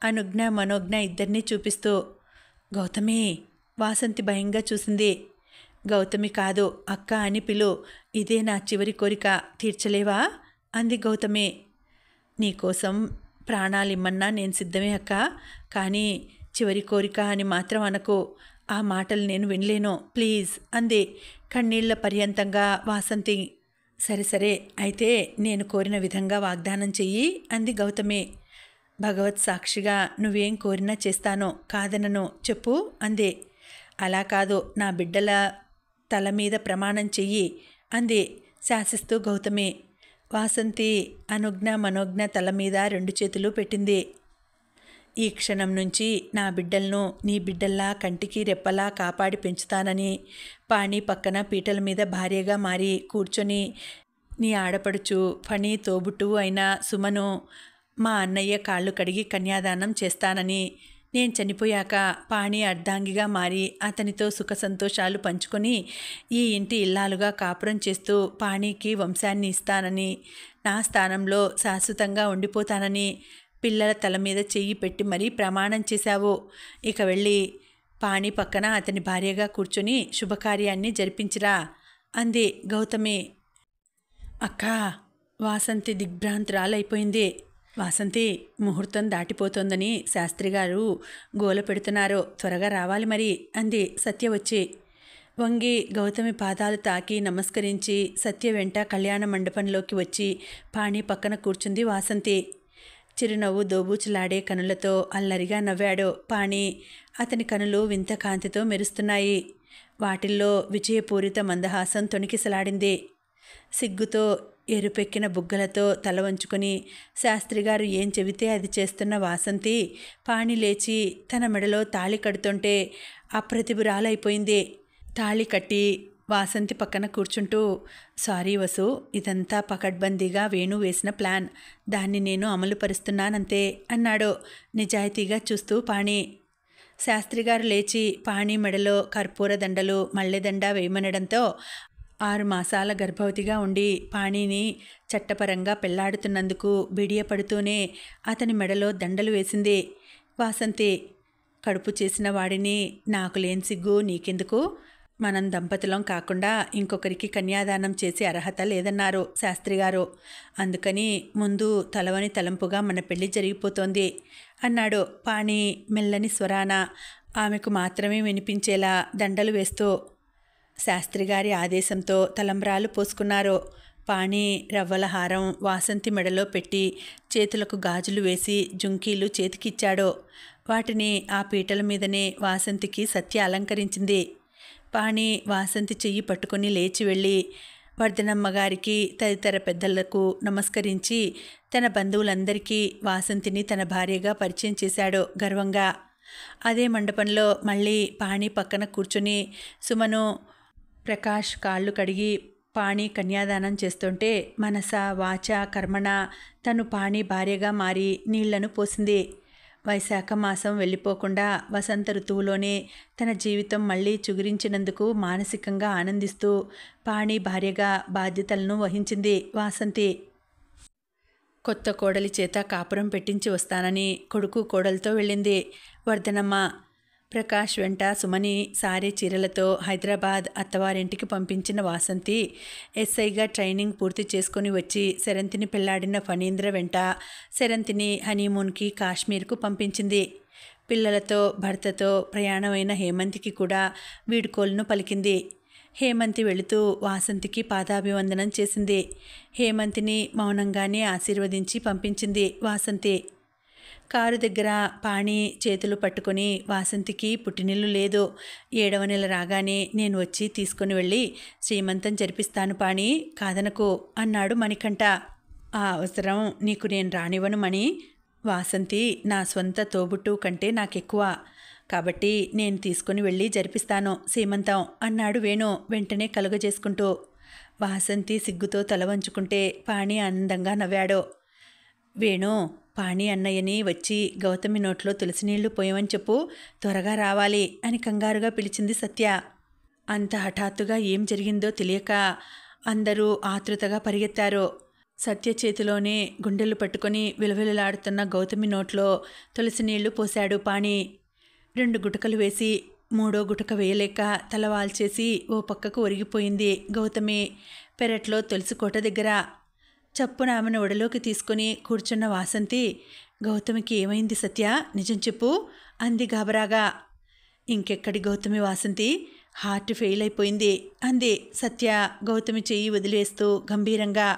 అనుజ్ఞ మనోజ్ఞ ఇద్దరినీ చూపిస్తూ. గౌతమి. వాసంతి భయంగా చూసింది. గౌతమి కాదు, అక్క అని పిలు. ఇదే నా చివరి కోరిక, తీర్చలేవా అంది గౌతమి. నీకోసం ప్రాణాలిమ్మన్నా నేను సిద్ధమే అక్క, కానీ చివరి కోరిక అని మాత్రం అనకు. ఆ మాటలు నేను వినలేను, ప్లీజ్ అంది కన్నీళ్ల పర్యంతంగా వాసంతి. సరే సరే, అయితే నేను కోరిన విధంగా వాగ్దానం చెయ్యి అంది గౌతమి. భగవత్ సాక్షిగా నువ్వేం కోరినా చేస్తాను, కాదనను, చెప్పు అంది. అలా కాదు, నా బిడ్డల తల మీద ప్రమాణం చెయ్యి అంది శాసిస్తూ గౌతమి. వాసంతి అనుజ్ఞ మనోజ్ఞ తల మీద 2 చేతులు పెట్టింది. ఈ క్షణం నుంచి నా బిడ్డలను నీ బిడ్డల్లా కంటికి రెప్పలా కాపాడి పెంచుతానని, పాణి పక్కన పీటల మీద భార్యగా మారి కూర్చొని నీ ఆడపడుచు ఫణి తోబుట్టువు అయిన సుమను మా అన్నయ్య కాళ్ళు కడిగి కన్యాదానం చేస్తానని, నేను చనిపోయాక పాణి అర్ధాంగిగా మారి అతనితో సుఖ సంతోషాలు పంచుకొని ఈ ఇంటి ఇల్లాలుగా కాపురం చేస్తూ పాణికి వంశాన్ని ఇస్తానని, నా స్థానంలో శాశ్వతంగా ఉండిపోతానని పిల్లల తల మీద చెయ్యి పెట్టి మరీ ప్రమాణం చేశావు. ఇక వెళ్ళి పాణి పక్కన అతని భార్యగా కూర్చొని శుభకార్యాన్ని జరిపించిరా అంది గౌతమి. అక్కా, వాసంతి దిగ్భ్రాంతురాలైపోయింది. వాసంతి, ముహూర్తం దాటిపోతోందని శాస్త్రిగారు గోల పెడుతున్నారు, త్వరగా రావాలి మరి అంది సత్య వచ్చి. వంగి గౌతమి పాదాలు తాకి నమస్కరించి సత్య వెంట కళ్యాణ మండపంలోకి వచ్చి పాణి పక్కన కూర్చుంది వాసంతి. చిరునవ్వు దోబూచులాడే కనులతో అల్లరిగా నవ్వాడు పాణి. అతని కనులు వింత కాంతితో మెరుస్తున్నాయి. వాటిల్లో విజయపూరిత మందహాసం తొణికిసలాడింది. సిగ్గుతో ఎరుపెక్కిన బుగ్గలతో తల వంచుకొని శాస్త్రిగారు ఏం చెబితే అది చేస్తున్న వాసంతి పాణి లేచి తన మెడలో తాళి కడుతుంటే అప్రతిభురాలైపోయింది. తాళి కట్టి వాసంతి పక్కన కూర్చుంటూ, సారీ వసు, ఇదంతా పకడ్బందీగా వేణు వేసిన ప్లాన్, దాన్ని నేను అమలు పరుస్తున్నానంతే అన్నాడు నిజాయితీగా చూస్తూ పాణి. శాస్త్రిగారు లేచి పాణి మెడలో కర్పూర దండలు మల్లెదండ వేయమనడంతో 6 మాసాల గర్భవతిగా ఉండి పాణిని చట్టపరంగా పెళ్లాడుతున్నందుకు బిడియపడుతూనే అతని మెడలో దండలు వేసింది వాసంతి. కడుపు చేసిన వాడిని నాకు లేని సిగ్గు నీకెందుకు? మనం దంపతులం కాకుండా ఇంకొకరికి కన్యాదానం చేసే అర్హత లేదన్నారు శాస్త్రిగారు. అందుకని ముందు తలవని తలంపుగా మన పెళ్లి జరిగిపోతోంది అన్నాడు పాణి మెల్లని స్వరాన ఆమెకు మాత్రమే వినిపించేలా దండలు వేస్తూ. శాస్త్రిగారి ఆదేశంతో తలంబ్రాలు పోసుకున్నారు. పాణి రవ్వల హారం వాసంతి మెడలో పెట్టి చేతులకు గాజులు వేసి జుంకీలు చేతికిచ్చాడు. వాటిని ఆ పీటల మీదనే వాసంతికి సత్య అలంకరించింది. పాణి వాసంతి చెయ్యి పట్టుకుని లేచి వెళ్ళి వర్ధనమ్మగారికి తదితర పెద్దలకు నమస్కరించి తన బంధువులందరికీ వాసంతిని తన భార్యగా పరిచయం చేశాడు గర్వంగా. అదే మండపంలో మళ్ళీ పాణి పక్కన కూర్చుని సుమను, ప్రకాష్ కాళ్ళు కడిగి పాణి కన్యాదానం చేస్తుంటే మనస వాచ కర్మణ తను పాణి భార్యగా మారి నీళ్లను పోసింది. వైశాఖ మాసం వెళ్ళిపోకుండా వసంత ఋతువులోనే తన జీవితం మళ్ళీ చిగురించినందుకు మానసికంగా ఆనందిస్తూ పాణి భార్యగా బాధ్యతలను వహించింది వాసంతి. కొత్త కోడలి చేత కాపురం పెట్టించి వస్తానని కొడుకు కోడలతో వెళ్ళింది వర్ధనమ్మ. ప్రకాష్ వెంట సుమని సారీ చీరలతో హైదరాబాద్ అత్తవారింటికి పంపించిన వాసంతి ఎస్ఐగా ట్రైనింగ్ పూర్తి చేసుకుని వచ్చి శరంతిని పెళ్లాడిన ఫణీంద్ర వెంట శరంతిని హనీమూన్కి కాశ్మీర్కు పంపించింది. పిల్లలతో భర్తతో ప్రయాణమైన హేమంతికి కూడా వీడ్కోలును పలికింది. హేమంతి వెళుతూ వాసంతికి పాదాభివందనం చేసింది. హేమంతిని మౌనంగానే ఆశీర్వదించి పంపించింది వాసంతి. కారు దగ్గర పాణి చేతులు పట్టుకొని వాసంతికి పుట్టినిల్లు లేదు, 7వ నెల రాగానే నేను వచ్చి తీసుకుని వెళ్ళి శ్రీమంతం జరిపిస్తాను పాణి, కాదనకు అన్నాడు మణికంఠ. ఆ అవసరం నీకు నేను రానివ్వను మణి. వాసంతి నా స్వంత తోబుట్టు కంటే నాకెక్కువ, కాబట్టి నేను తీసుకుని వెళ్ళి జరిపిస్తాను సీమంతం అన్నాడు వేణు వెంటనే కలుగజేసుకుంటూ. వాసంతి సిగ్గుతో తల వంచుకుంటే పాణి ఆనందంగా నవ్వాడు. వేణు, పాణి అన్నయ్యని వచ్చి గౌతమి నోట్లో తులసి నీళ్లు పోయమని చెప్పు, త్వరగా రావాలి అని కంగారుగా పిలిచింది సత్య. అంత హఠాత్తుగా ఏం జరిగిందో తెలియక అందరూ ఆతృతగా పరిగెత్తారు. సత్య చేతిలోనే గుండెలు పట్టుకొని విలవిలలాడుతున్న గౌతమి నోట్లో తులసి నీళ్లు పోశాడు పాణి. 2 గుటకలు వేసి 3వ గుటక వేయలేక తలవాల్చేసి ఓ పక్కకు ఒరిగిపోయింది గౌతమి. పెరట్లో తులసి కోట దగ్గర చప్పున ఆమెను ఒడలోకి తీసుకుని కూర్చున్న వాసంతి, గౌతమికి ఏమైంది సత్య, నిజం చెప్పు అంది గాబరాగా. ఇంకెక్కడి గౌతమి వాసంతి, హార్ట్ ఫెయిల్ అయిపోయింది అంది సత్య గౌతమి చెయ్యి వదిలేస్తూ గంభీరంగా.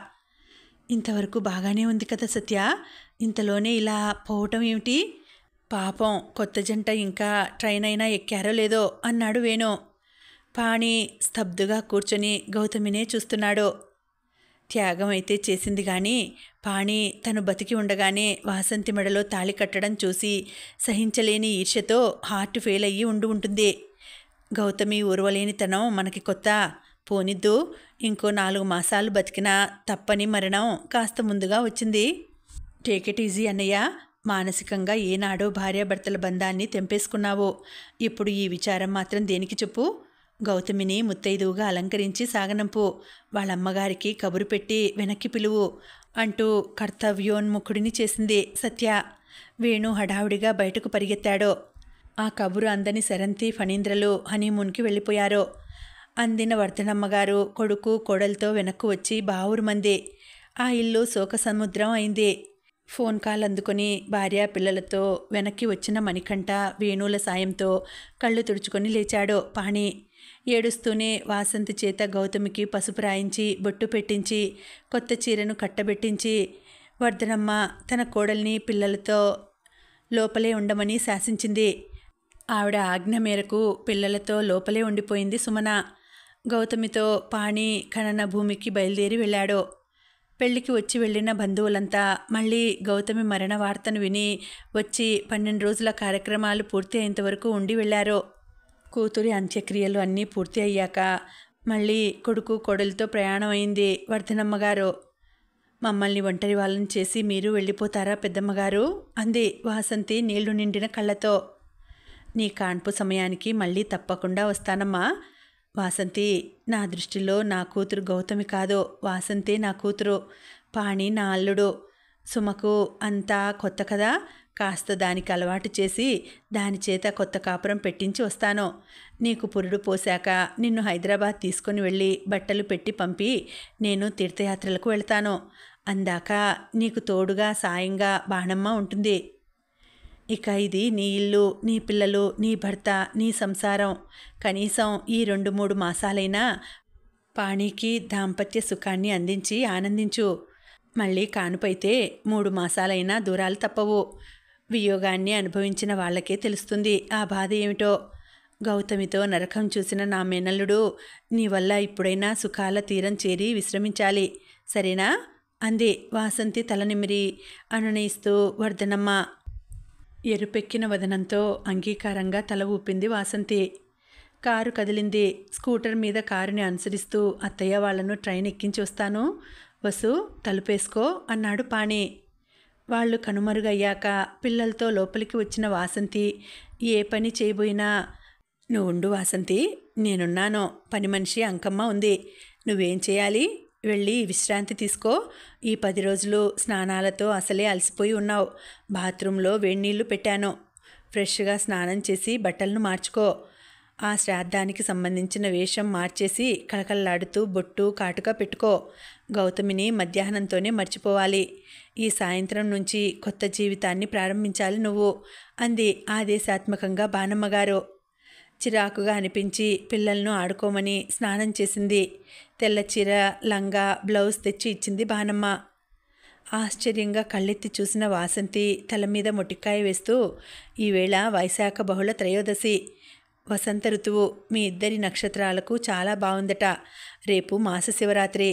ఇంతవరకు బాగానే ఉంది కదా సత్య, ఇంతలోనే ఇలా పోవటం ఏమిటి? పాపం కొత్త జంట ఇంకా ట్రైన్ అయినా ఎక్కారో లేదో అన్నాడు వేణు. పాణి స్తబ్దుగా కూర్చొని గౌతమినే చూస్తున్నాడు. త్యాగం అయితే చేసింది కానీ పాణి తను బతికి ఉండగానే వాసంతి మెడలో తాళి కట్టడం చూసి సహించలేని ఈర్ష్యతో హార్ట్ ఫెయిల్ అయ్యి ఉంటుంది. గౌతమి ఊర్వలేనితనం మనకి కొత్త, పోనిద్దు, ఇంకో 4 మాసాలు బతికినా తప్పని మరణం కాస్త ముందుగా వచ్చింది. టేక్ ఇట్ ఈజీ అన్నయ్య, మానసికంగా ఏనాడో భార్యాభర్తల బంధాన్ని తెంపేసుకున్నావు, ఇప్పుడు ఈ విచారం మాత్రం దేనికి చెప్పు? గౌతమిని ముత్తైదువుగా అలంకరించి సాగనంపు, వాళ్ళమ్మగారికి కబురు పెట్టి వెనక్కి పిలువు అంటూ కర్తవ్యోన్ముఖుడిని చేసింది సత్య. వేణు హడావుడిగా బయటకు పరిగెత్తాడు. ఆ కబురు అందని శరంతి ఫణీంద్రలు హనీమూన్కి వెళ్ళిపోయారు. అందిన వర్ధనమ్మగారు కొడుకు కోడలతో వెనక్కు వచ్చి బావురుమంది. ఆ ఇల్లు శోక సముద్రం అయింది. ఫోన్ కాల్ అందుకొని భార్య పిల్లలతో వెనక్కి వచ్చిన మణికంఠ వేణువుల సాయంతో కళ్ళు తుడుచుకొని లేచాడు. పాణి ఏడుస్తూనే వాసంతి చేత గౌతమికి పసుపు రాయించి బొట్టు పెట్టించి కొత్త చీరను కట్టబెట్టించి వర్ధనమ్మ తన కోడల్ని పిల్లలతో లోపలే ఉండమని శాసించింది. ఆవిడ ఆజ్ఞ మేరకు పిల్లలతో లోపలే ఉండిపోయింది సుమన. గౌతమితో పాణి ఖనన భూమికి బయలుదేరి వెళ్ళాడు. పెళ్లికి వచ్చి వెళ్ళిన బంధువులంతా మళ్ళీ గౌతమి మరణ వార్తను విని వచ్చి 12 రోజుల కార్యక్రమాలు పూర్తి అయ్యేంతవరకు ఉండి వెళ్ళారు. కూతురి అంత్యక్రియలు అన్నీ పూర్తి అయ్యాక మళ్ళీ కొడుకు కోడలితో ప్రయాణం అయింది వర్ధనమ్మగారు. మమ్మల్ని ఒంటరి వాళ్ళని చేసి మీరు వెళ్ళిపోతారా పెద్దమ్మగారు అంది వాసంతి నీళ్లు నిండిన కళ్ళతో. నీ కాన్పు సమయానికి మళ్ళీ తప్పకుండా వస్తానమ్మా. వాసంతి, నా దృష్టిలో నా కూతురు గౌతమి కాదు, వాసంతి నా కూతురు, పాణి నా అల్లుడు. సుమకు అంతా కొత్త కదా, కాస్త దానికి అలవాటు చేసి దాని చేత కొత్త కాపురం పెట్టించి వస్తాను. నీకు పురుడు పోశాక నిన్ను హైదరాబాద్ తీసుకుని వెళ్ళి బట్టలు పెట్టి పంపి నేను తీర్థయాత్రలకు వెళ్తాను. అందాక నీకు తోడుగా సాయంగా బాణమ్మ ఉంటుంది. ఇక ఇది నీ ఇల్లు, నీ పిల్లలు, నీ భర్త, నీ సంసారం. కనీసం ఈ 2-3 మాసాలైనా పాణికి దాంపత్య సుఖాన్ని అందించి ఆనందించు. మళ్ళీ కానుపైతే 3 మాసాలైనా దూరాలు తప్పవు. వియోగాన్ని అనుభవించిన వాళ్ళకే తెలుస్తుంది ఆ బాధ ఏమిటో. గౌతమితో నరకం చూసిన నా మేనల్లుడు, నీ వల్ల ఇప్పుడైనా సుఖాల తీరం చేరి విశ్రమించాలి, సరేనా అంది వాసంతి తల నిమిరి అనునయిస్తూ వర్ధనమ్మ. ఎరుపెక్కిన వదనంతో అంగీకారంగా తల ఊపింది వాసంతి. కారు కదిలింది. స్కూటర్ మీద కారుని అనుసరిస్తూ అత్తయ్య వాళ్లను ట్రైన్ ఎక్కించి వస్తాను, వసు తలుపేసుకో అన్నాడు పాణి. వాళ్ళు కనుమరుగయ్యాక పిల్లలతో లోపలికి వచ్చిన వాసంతి ఏ పని చేయబోయినా, నువ్వుండు వాసంతి, నేనున్నాను, పని మనిషి అంకమ్మ ఉంది, నువ్వేం చేయాలి, వెళ్ళి విశ్రాంతి తీసుకో. ఈ 10 రోజులు స్నానాలతో అసలే అలసిపోయి ఉన్నావు. బాత్రూంలో వేడినీళ్లు పెట్టాను, ఫ్రెష్గా స్నానం చేసి బట్టలను మార్చుకో. ఆ శ్రాద్ధానికి సంబంధించిన వేషం మార్చేసి కళకళలాడుతూ బొట్టు కాటుక పెట్టుకో. గౌతమిని మధ్యాహ్నంతోనే మర్చిపోవాలి. ఈ సాయంత్రం నుంచి కొత్త జీవితాన్ని ప్రారంభించాలి నువ్వు అంది ఆదేశాత్మకంగా బాణమ్మగారు. చిరాకుగా అనిపించి పిల్లలను ఆడుకోమని స్నానం చేసింది. తెల్ల చీర, లంగా, బ్లౌజ్ తెచ్చి ఇచ్చింది బాణమ్మ. ఆశ్చర్యంగా కళ్ళెత్తి చూసిన వాసంతి తల మీద మొటికాయ వేస్తూ, ఈవేళ వైశాఖ బహుళ త్రయోదశి, వసంత ఋతువు, మీ ఇద్దరి నక్షత్రాలకు చాలా బాగుందట. రేపు మాస శివరాత్రి,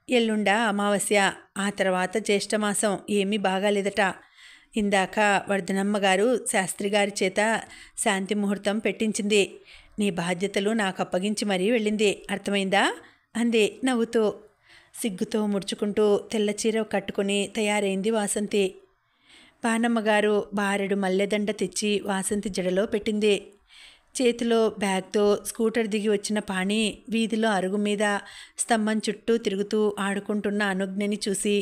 ఎల్లుండ అమావాస్య, ఆ తర్వాత జ్యేష్ఠమాసం ఏమీ బాగాలేదట. ఇందాక వర్ధనమ్మగారు శాస్త్రిగారి చేత శాంతి ముహూర్తం పెట్టించింది. నీ బాధ్యతలు నాకు అప్పగించి మరీ వెళ్ళింది, అర్థమైందా అంది నవ్వుతూ. సిగ్గుతో ముడుచుకుంటూ తెల్లచీర కట్టుకుని తయారైంది వాసంతి. బాణమ్మగారు బారెడు మల్లెదండ తెచ్చి వాసంతి జడలో పెట్టింది. చేతిలో బ్యాగ్తో స్కూటర్ దిగి వచ్చిన పాణి వీధిలో అరుగు మీద స్తంభం చుట్టూ తిరుగుతూ ఆడుకుంటున్న అనుజ్ఞని చూసి,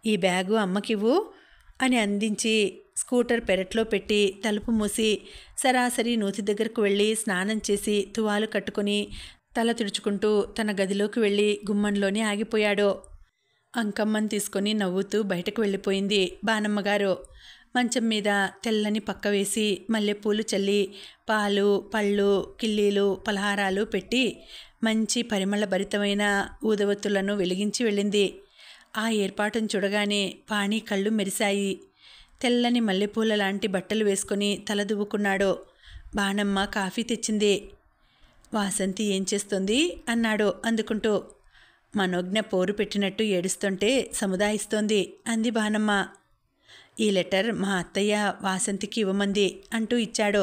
ఈ బ్యాగు అమ్మకివ్వు అని అందించి స్కూటర్ పెరట్లో పెట్టి తలుపు మూసి సరాసరి నూతి దగ్గరకు వెళ్ళి స్నానం చేసి తువాలు కట్టుకుని తల తుడుచుకుంటూ తన గదిలోకి వెళ్ళి గుమ్మంలోనే ఆగిపోయాడు. అంకమ్మని తీసుకొని నవ్వుతూ బయటకు వెళ్ళిపోయింది బాణమ్మగారు. మంచం మీద తెల్లని పక్క వేసి మల్లెపూలు చల్లి పాలు, పళ్ళు, కిళ్ళీలు, పలహారాలు పెట్టి మంచి పరిమళభరితమైన ఊదవత్తులను వెలిగించి వెళ్ళింది. ఆ ఏర్పాటును చూడగానే పాణి కళ్ళు మెరిశాయి. తెల్లని మల్లెపూల లాంటి బట్టలు వేసుకొని తల దువ్వుకున్నాడు. బాణమ్మ కాఫీ తెచ్చింది. వాసంతి ఏం చేస్తుంది అన్నాడు అందుకుంటూ. మనోజ్ఞ పోరు పెట్టినట్టు ఏడుస్తుంటే సముదాయిస్తోంది అంది బాణమ్మ. ఈ లెటర్ మా అత్తయ్య వాసంతికి ఇవ్వమంది అంటూ ఇచ్చాడు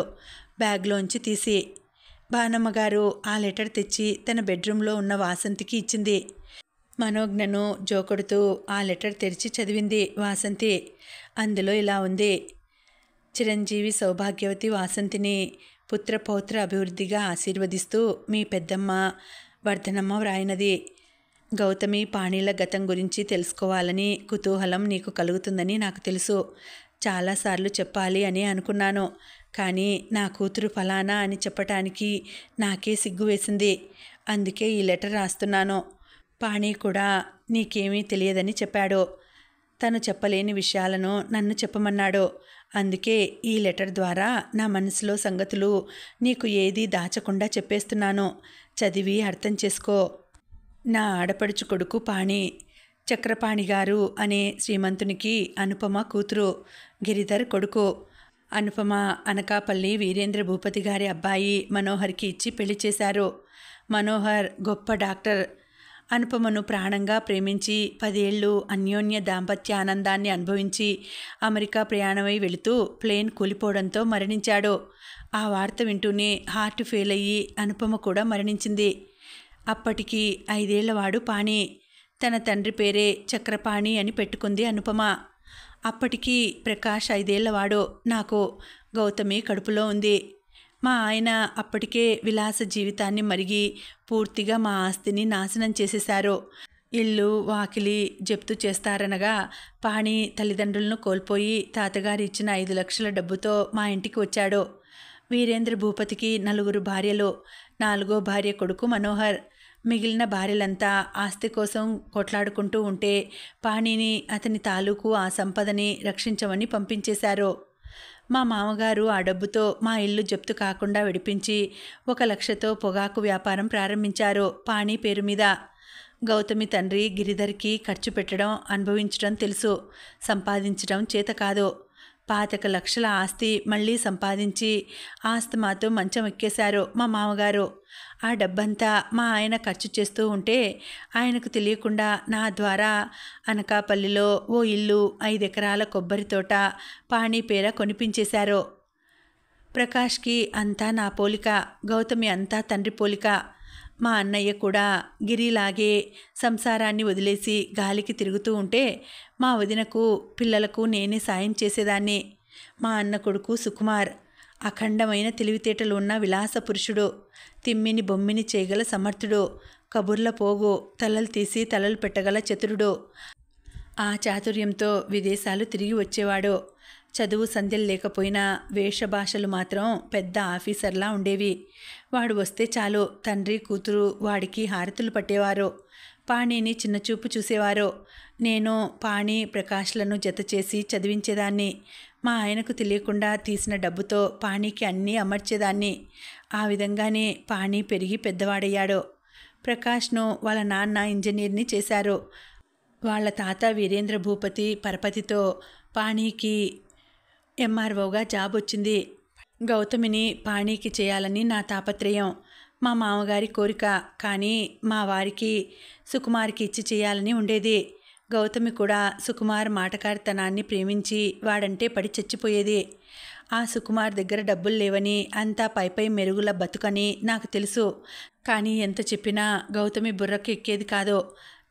బ్యాగ్లోంచి తీసి. బాణమ్మగారు ఆ లెటర్ తెచ్చి తన బెడ్రూమ్లో ఉన్న వాసంతికి ఇచ్చింది. మనోజ్ఞను జోకొడుతూ ఆ లెటర్ తెరిచి చదివింది వాసంతి. అందులో ఇలా ఉంది: చిరంజీవి సౌభాగ్యవతి వాసంతిని పుత్రపౌత్ర అభివృద్ధిగా ఆశీర్వదిస్తూ మీ పెద్దమ్మ వర్ధనమ్మ వ్రాయినది. గౌతమి పాణీల గతం గురించి తెలుసుకోవాలని కుతూహలం నీకు కలుగుతుందని నాకు తెలుసు. చాలాసార్లు చెప్పాలి అని అనుకున్నాను, కానీ నా కూతురు ఫలానా అని చెప్పటానికి నాకే సిగ్గు వేసింది. అందుకే ఈ లెటర్ రాస్తున్నాను. పాణి కూడా నీకేమీ తెలియదని చెప్పాడు. తను చెప్పలేని విషయాలను నన్ను చెప్పమన్నాడు. అందుకే ఈ లెటర్ ద్వారా నా మనసులో సంగతులు నీకు ఏదీ దాచకుండా చెప్పేస్తున్నాను. చదివి అర్థం చేసుకో. నా ఆడపడుచు కొడుకు పాణి, చక్రపాణి గారు అనే శ్రీమంతునికి అనుపమ కూతురు, గిరిధర్ కొడుకు. అనుపమ అనకాపల్లి వీరేంద్ర భూపతి గారి అబ్బాయి మనోహర్కి ఇచ్చి పెళ్లి చేశారు. మనోహర్ గొప్ప డాక్టర్. అనుపమను ప్రాణంగా ప్రేమించి 10 ఏళ్ళు అన్యోన్య దాంపత్య ఆనందాన్ని అనుభవించి అమెరికా ప్రయాణమై వెళుతూ ప్లేన్ కూలిపోవడంతో మరణించాడు. ఆ వార్త వింటూనే హార్ట్ ఫెయిల్ అయ్యి అనుపమ కూడా మరణించింది. అప్పటికి 5 ఏళ్లవాడు పాణి. తన తండ్రి పేరే చక్రపాణి అని పెట్టుకుంది అనుపమ. అప్పటికి ప్రకాష్ 5 ఏళ్లవాడు. నాకు గౌతమి కడుపులో ఉంది. మా ఆయన అప్పటికే విలాస జీవితాన్ని మరిగి పూర్తిగా మా ఆస్తిని నాశనం చేసేశారు. ఇల్లు వాకిలి జప్తు చేస్తారనగా పాణి తల్లిదండ్రులను కోల్పోయి తాతగారు ఇచ్చిన 5 లక్షల డబ్బుతో మా ఇంటికి వచ్చాడు. వీరేంద్ర భూపతికి 4 భార్యలు. 4వ భార్య కొడుకు మనోహర్. మిగిలిన భార్యలంతా ఆస్తి కోసం కొట్లాడుకుంటూ ఉంటే పాణిని అతని తాలూకు ఆ సంపదని రక్షించమని పంపించేశారు. మా మామగారు ఆ డబ్బుతో మా ఇల్లు జప్తు కాకుండా విడిపించి 1 లక్షతో పొగాకు వ్యాపారం ప్రారంభించారు పాణి పేరు మీద. గౌతమి తండ్రి గిరిధర్కి ఖర్చు పెట్టడం, అనుభవించడం తెలుసు, సంపాదించడం చేత కాదు. 25 లక్షల ఆస్తి మళ్ళీ సంపాదించి ఆస్తమాతో మంచం ఎక్కేశారు మా మామగారు. ఆ డబ్బంతా మా ఆయన ఖర్చు చేస్తూ ఉంటే ఆయనకు తెలియకుండా నా ద్వారా అనకాపల్లిలో ఓ ఇల్లు, 5 ఎకరాల కొబ్బరి తోట పాణి పేర కొనిపించేశారు. ప్రకాష్కి అంతా నా పోలిక, గౌతమి అంతా తండ్రి పోలిక. మా అన్నయ్య కూడా గిరిలాగే సంసారాన్ని వదిలేసి గాలికి తిరుగుతూ ఉంటే మా వదినకు పిల్లలకు నేనే సాయం చేసేదాన్ని. మా అన్న కొడుకు సుకుమార్ అఖండమైన తెలివితేటలు ఉన్న విలాస పురుషుడు, తిమ్మిని బొమ్మిని చేయగల సమర్థుడు, కబుర్ల పోగు, తలలు తీసి తలలు పెట్టగల చతురుడు. ఆ చాతుర్యంతో విదేశాలు తిరిగి వచ్చేవాడు. చదువు సంధ్యలు లేకపోయినా వేషభాషలు మాత్రం పెద్ద ఆఫీసర్లా ఉండేవి. వాడు వస్తే చాలు తండ్రి కూతురు వాడికి హారతులు పట్టేవారు. పాణిని చిన్నచూపు చూసేవారు. నేను పాణి ప్రకాష్లను జత చేసి చదివించేదాన్ని. మా ఆయనకు తెలియకుండా తీసిన డబ్బుతో పాణికి అన్నీ అమర్చేదాన్ని. ఆ విధంగానే పాణి పెరిగి పెద్దవాడయ్యాడు. ప్రకాష్ను వాళ్ళ నాన్న ఇంజనీర్ని చేశారు. వాళ్ళ తాత వీరేంద్ర భూపతి పరపతితో పాణికి ఎంఆర్ఓగా జాబ్ వచ్చింది. గౌతమిని పాణికి చేయాలని నా తాపత్రయం, మా మామగారి కోరిక. కానీ మా వారికి సుకుమార్కి ఇచ్చి చేయాలని ఉండేది. గౌతమి కూడా సుకుమార్ మాటకారితనాన్ని ప్రేమించి వాడంటే పడి చచ్చిపోయేది. ఆ సుకుమార్ దగ్గర డబ్బులు లేవని, అంతా పైపై మెరుగుల బతుకని నాకు తెలుసు. కానీ ఎంత చెప్పినా గౌతమి బుర్రకు ఎక్కేది కాదు.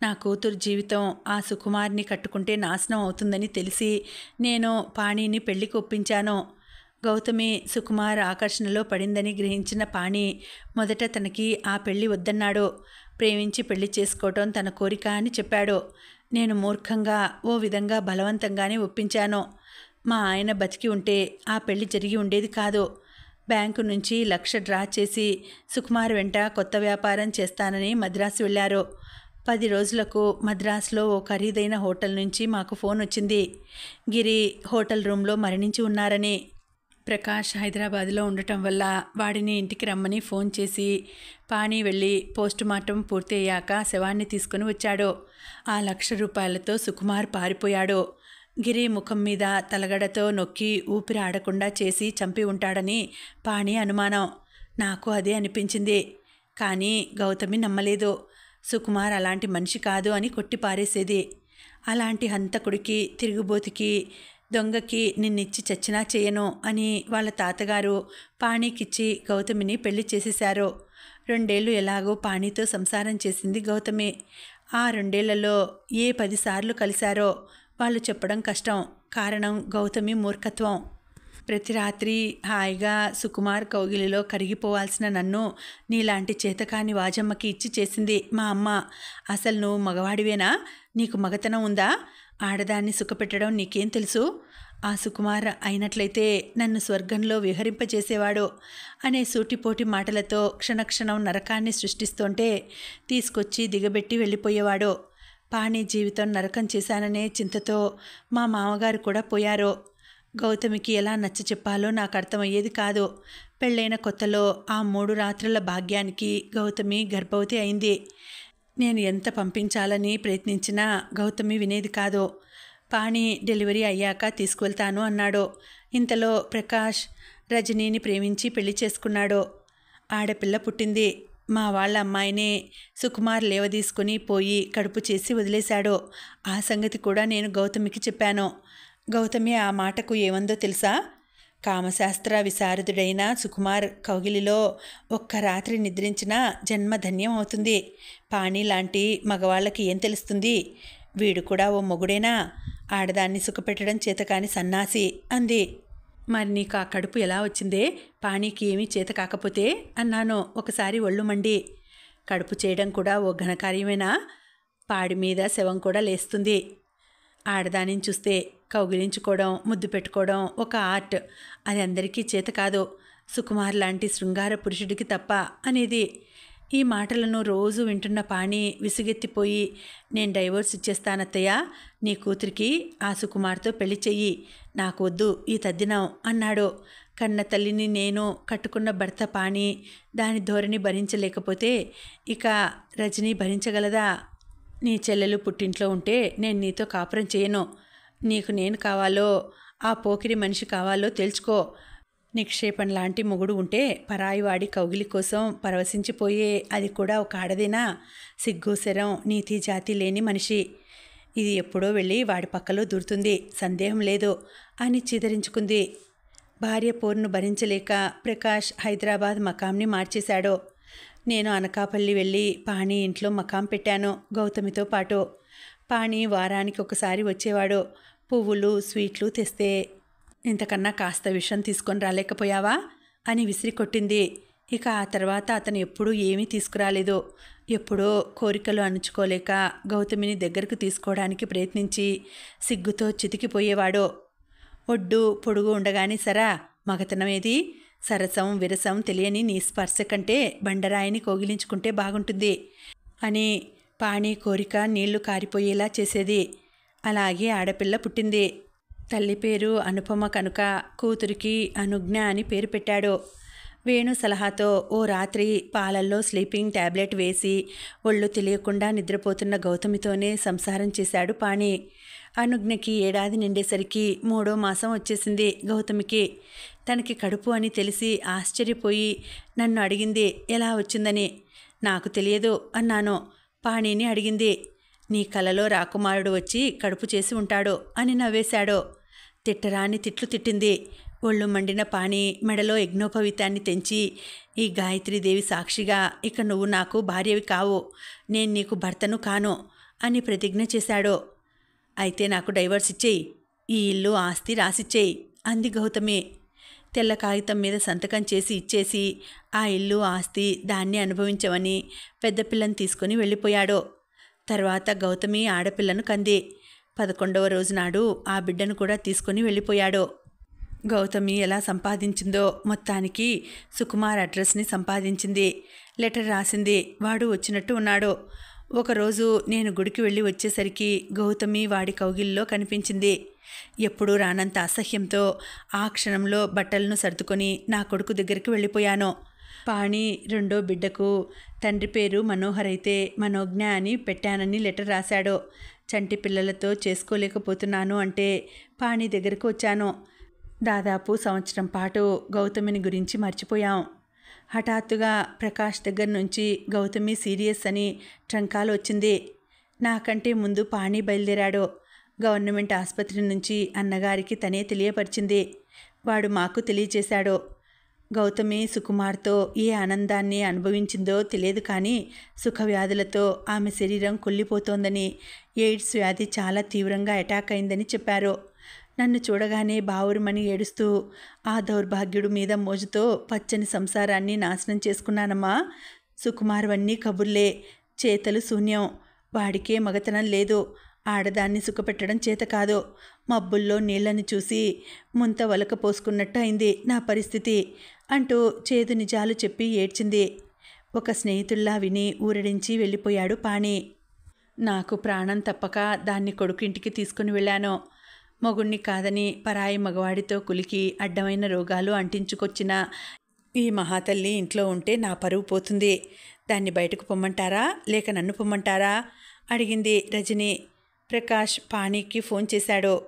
నా కూతురు జీవితం ఆ సుకుమార్ని కట్టుకుంటే నాశనం అవుతుందని తెలిసి నేను పాణిని పెళ్లికి ఒప్పించాను. గౌతమి సుకుమార్ ఆకర్షణలో పడిందని గ్రహించిన పాణి మొదట తనకి ఆ పెళ్లి వద్దన్నాడు. ప్రేమించి పెళ్లి చేసుకోవటం తన కోరిక అని చెప్పాడు. నేను మూర్ఖంగా ఓ విధంగా బలవంతంగానే ఒప్పించాను. మా ఆయన బతికి ఉంటే ఆ పెళ్లి జరిగి ఉండేది కాదు. బ్యాంకు నుంచి 1 లక్ష డ్రా చేసి సుకుమార్ వెంట కొత్త వ్యాపారం చేస్తానని మద్రాసు వెళ్ళారు. 10 రోజులకు మద్రాసులో ఓ ఖరీదైన హోటల్ నుంచి మాకు ఫోన్ వచ్చింది. గిరి హోటల్ రూమ్లో మరణించి ఉన్నారని. ప్రకాష్ హైదరాబాద్లో ఉండటం వల్ల వాడిని ఇంటికి రమ్మని ఫోన్ చేసి పాణి వెళ్ళి పోస్టుమార్టం పూర్తి అయ్యాక శవాన్ని తీసుకుని వచ్చాడు. ఆ 1 లక్ష రూపాయలతో సుకుమార్ పారిపోయాడు. గిరి ముఖం మీద తలగడతో నొక్కి ఊపిరి ఆడకుండా చేసి చంపి ఉంటాడని పాణి అనుమానం. నాకు అదే అనిపించింది. కానీ గౌతమి నమ్మలేదు. సుకుమార్ అలాంటి మనిషి కాదు అని కొట్టి పారేసేది. అలాంటి హంతకుడికి, తిరుగుబోతికి, దొంగకి నిన్నిచ్చి చచ్చినా చేయను అని వాళ్ళ తాతగారు పాణికిచ్చి గౌతమిని పెళ్లి చేసేశారు. 2 ఏళ్ళు ఎలాగో పాణితో సంసారం చేసింది గౌతమి. ఆ 2 ఏళ్లలో ఏ 10 సార్లు కలిశారో వాళ్ళు చెప్పడం కష్టం. కారణం గౌతమి మూర్ఖత్వం. ప్రతి రాత్రి హాయిగా సుకుమార్ కౌగిలిలో కరిగిపోవాల్సిన నన్ను నీలాంటి చేతకాని వాజమ్మకి ఇచ్చి చేసింది మా అమ్మ. అసలు నువ్వు మగవాడివేనా? నీకు మగతనం ఉందా? ఆడదాన్ని సుఖపెట్టడం నీకేం తెలుసు? ఆ సుకుమార్ అయినట్లయితే నన్ను స్వర్గంలో విహరింపజేసేవాడు అనే సూటిపోటి మాటలతో క్షణక్షణం నరకాన్ని సృష్టిస్తుంటే తీసుకొచ్చి దిగబెట్టి వెళ్ళిపోయేవాడు. పాణి జీవితం నరకం చేశాననే చింతతో మా మామగారు కూడా పోయారు. గౌతమికి ఎలా నచ్చ చెప్పాలో నాకు అర్థమయ్యేది కాదు. పెళ్ళైన కొత్తలో ఆ 3 రాత్రుల భాగ్యానికి గౌతమి గర్భవతి అయింది. నేను ఎంత పంపించాలని ప్రయత్నించినా గౌతమి వినేది కాదు. పాణి డెలివరీ అయ్యాక తీసుకువెళ్తాను అన్నాడు. ఇంతలో ప్రకాష్ రజనీని ప్రేమించి పెళ్లి చేసుకున్నాడు. ఆడపిల్ల పుట్టింది. మా వాళ్ళ అమ్మాయిని సుకుమార్ లేవదీసుకుని పోయి కడుపు చేసి వదిలేశాడు. ఆ సంగతి కూడా నేను గౌతమికి చెప్పాను. గౌతమి ఆ మాటకు ఏమందో తెలుసా? కామశాస్త్ర విశారదుడైన సుకుమార్ కౌగిలిలో ఒక్క రాత్రి నిద్రించినా జన్మధన్యం అవుతుంది. పాణి లాంటి మగవాళ్ళకి ఏం తెలుస్తుంది? వీడు కూడా ఓ మొగుడేనా? ఆడదాన్ని సుఖపెట్టడం చేతకాని సన్నాసి అంది. మరి నీకు ఆ కడుపు ఎలా వచ్చిందే? పాణికి ఏమీ చేత కాకపోతే అన్నాను ఒకసారి ఒళ్ళు మండి. కడుపు చేయడం కూడా ఓ ఘనకార్యమేనా? పాడి మీద శవం కూడా లేస్తుంది. ఆడదానిని చూస్తే కౌగిలించుకోవడం, ముద్దు పెట్టుకోవడం ఒక ఆర్ట్. అది అందరికీ చేత కాదు, సుకుమార్ లాంటి శృంగార పురుషుడికి తప్ప అనేది. ఈ మాటలను రోజు వింటున్న పాణి విసుగెత్తిపోయి, నేను డైవోర్స్ ఇచ్చేస్తానత్తయ్య, నీ కూతురికి ఆ సుకుమార్తో పెళ్లి చెయ్యి, నాకు వద్దు ఈ తద్దినం అన్నాడు. కన్న తల్లిని నేను, కట్టుకున్న భర్త పాణి దాని ధోరణి భరించలేకపోతే ఇక రజనీ భరించగలదా? నీ చెల్లెలు పుట్టింట్లో ఉంటే నేను నీతో కాపురం చేయను. నీకు నేను కావాలో ఆ పోకిరి మనిషి కావాలో తెలుసుకో. నిక్షేపం లాంటి మొగుడు ఉంటే పరాయివాడి కౌగిలి కోసం పరవశించిపోయే అది కూడా ఒక ఆడదేనా? సిగ్గు శరం నీతి జాతి లేని మనిషి. ఇది ఎప్పుడో వెళ్ళి వాడి పక్కలో దూరుతుంది, సందేహం లేదు అని చీదరించుకుంది. భార్య పోరును భరించలేక ప్రకాష్ హైదరాబాద్ మకాంని మార్చేశాడు. నేను అనకాపల్లి వెళ్ళి పాణి ఇంట్లో మకాం పెట్టాను గౌతమితో పాటు. పాణి వారానికి ఒకసారి వచ్చేవాడు. పువ్వులు స్వీట్లు తెస్తే, ఇంతకన్నా కాస్త విషం తీసుకొని రాలేకపోయావా అని విసిరి కొట్టింది. ఇక ఆ తర్వాత అతను ఎప్పుడూ ఏమీ తీసుకురాలేదు. ఎప్పుడో కోరికలు అణుచుకోలేక గౌతమిని దగ్గరకు తీసుకోవడానికి ప్రయత్నించి సిగ్గుతో చితికిపోయేవాడు. ఒడ్డు పొడుగు ఉండగానే సరా మగతనమేది? సరసం విరసం తెలియని నీ స్పర్శ కంటే బండరాయిని కోగిలించుకుంటే బాగుంటుంది అని పాణి కోరిక నీళ్లు కారిపోయేలా చేసేది. అలాగే ఆడపిల్ల పుట్టింది. తల్లి పేరు అనుపమ కనుక కూతురికి అనుజ్ఞ అని పేరు పెట్టాడు. వేణు సలహాతో ఓ రాత్రి పాలల్లో స్లీపింగ్ ట్యాబ్లెట్ వేసి ఒళ్ళు తెలియకుండా నిద్రపోతున్న గౌతమితోనే సంసారం చేశాడు పాణి. అనుజ్ఞకి 1 ఏడాది నిండేసరికి 3వ మాసం వచ్చేసింది గౌతమికి. తనకి కడుపు అని తెలిసి ఆశ్చర్యపోయి నన్ను అడిగింది ఎలా వచ్చిందని. నాకు తెలియదు అన్నాను. పాణిని అడిగింది. నీ కలలో రాకుమారుడు వచ్చి కడుపు చేసి ఉంటాడు అని నవ్వేశాడు. తిట్టరాని తిట్లు తిట్టింది. ఒళ్ళు మండిన పాణి మెడలో యజ్ఞోపవీతాన్ని తెంచి, ఈ గాయత్రీదేవి సాక్షిగా ఇక నువ్వు నాకు భార్యవి కావు, నేను నీకు భర్తను కాను అని ప్రతిజ్ఞ చేశాడు. అయితే నాకు డైవర్స్ ఇచ్చేయి, ఈ ఇల్లు ఆస్తి రాసిచ్చేయి అంది గౌతమి. తెల్ల కాగితం మీద సంతకం చేసి ఇచ్చేసి ఆ ఇల్లు ఆస్తి దాన్ని అనుభవించవని పెద్ద పిల్లని తీసుకుని వెళ్ళిపోయాడు. తర్వాత గౌతమి ఆడపిల్లను కంది. 11వ రోజు నాడు ఆ బిడ్డను కూడా తీసుకుని వెళ్ళిపోయాడు. గౌతమి ఎలా సంపాదించిందో మొత్తానికి సుకుమార్ అడ్రస్ని సంపాదించింది. లెటర్ రాసింది. వాడు వచ్చినట్టు ఉన్నాడు. ఒకరోజు నేను గుడికి వెళ్ళి వచ్చేసరికి గౌతమి వాడి కౌగిల్లో కనిపించింది. ఎప్పుడూ రానంత అసహ్యంతో ఆ క్షణంలో బట్టలను సర్దుకొని నా కొడుకు దగ్గరికి వెళ్ళిపోయాను. పాణి 2వ బిడ్డకు తండ్రి పేరు మనోహర్ అయితే మనోజ్ఞ అని పెట్టానని లెటర్ రాశాడు. చంటి పిల్లలతో చేసుకోలేకపోతున్నాను అంటే పాణి దగ్గరకు వచ్చాను. దాదాపు సంవత్సరం పాటు గౌతమిని గురించి మర్చిపోయాం. హఠాత్తుగా ప్రకాష్ దగ్గర నుంచి గౌతమి సీరియస్ అని ట్రంకాలు వచ్చింది. నాకంటే ముందు పాణి బయలుదేరాడు. గవర్నమెంట్ ఆసుపత్రి నుంచి అన్నగారికి తనే తెలియపరిచింది. వాడు మాకు తెలియచేశాడు. గౌతమి సుకుమార్తో ఏ ఆనందాన్ని అనుభవించిందో తెలియదు, కానీ సుఖవ్యాధులతో ఆమె శరీరం కుళ్ళిపోతోందని, ఎయిడ్స్ వ్యాధి చాలా తీవ్రంగా అటాక్ అయిందని చెప్పారు. నన్ను చూడగానే బావురుమని ఏడుస్తూ, ఆ దౌర్భాగ్యుడు మీద మోజుతో పచ్చని సంసారాన్ని నాశనం చేసుకున్నానమ్మా. సుకుమార్వన్నీ కబుర్లే, చేతలు శూన్యం. వాడికే మగతనం లేదు. ఆడదాన్ని సుఖపెట్టడం చేత కాదు. మబ్బుల్లో నీళ్లను చూసి ముంత వలక పోసుకున్నట్టు అయింది నా పరిస్థితి అంటూ చేదు నిజాలు చెప్పి ఏడ్చింది. ఒక స్నేహితుల్లా విని ఊరడించి వెళ్ళిపోయాడు పాణి. నాకు ప్రాణం తప్పక దాన్ని కొడుకింటికి తీసుకుని వెళ్ళాను. మొగుణ్ణి కాదని పరాయి మగవాడితో కులికి అడ్డమైన రోగాలు అంటించుకొచ్చిన ఈ మహాతల్లి ఇంట్లో ఉంటే నా పరువు పోతుంది. దాన్ని బయటకు పొమ్మంటారా లేక నన్ను పొమ్మంటారా అడిగింది రజని. ప్రకాష్ పాణికి ఫోన్ చేశాడు.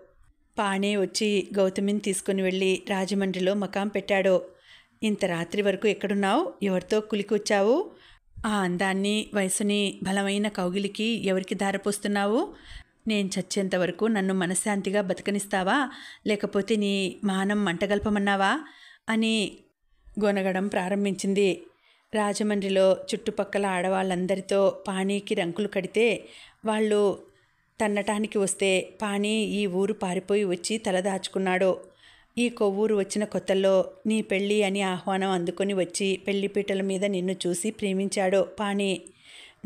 పాణి వచ్చి గౌతమిని తీసుకుని వెళ్ళి రాజమండ్రిలో మకాం పెట్టాడు. ఇంత రాత్రి వరకు ఎక్కడున్నావు? ఎవరితో కులికి వచ్చావు? ఆ అందాన్ని వయసుని బలమైన కౌగిలికి ఎవరికి దారపోస్తున్నావు? నేను చచ్చేంత వరకు నన్ను మనశ్శాంతిగా బతకనిస్తావా లేకపోతే నీ మానం మంటగల్పమన్నావా అని గొనగడం ప్రారంభించింది. రాజమండ్రిలో చుట్టుపక్కల ఆడవాళ్ళందరితో పాణికి రంకులు కడితే వాళ్ళు తన్నటానికి వస్తే పాణి ఈ ఊరు పారిపోయి వచ్చి తలదాచుకున్నాడు. ఈ కొవ్వూరు వచ్చిన కొత్తల్లో నీ పెళ్ళి అని ఆహ్వానం అందుకొని వచ్చి పెళ్లిపీటల మీద నిన్ను చూసి ప్రేమించాడు పాణి.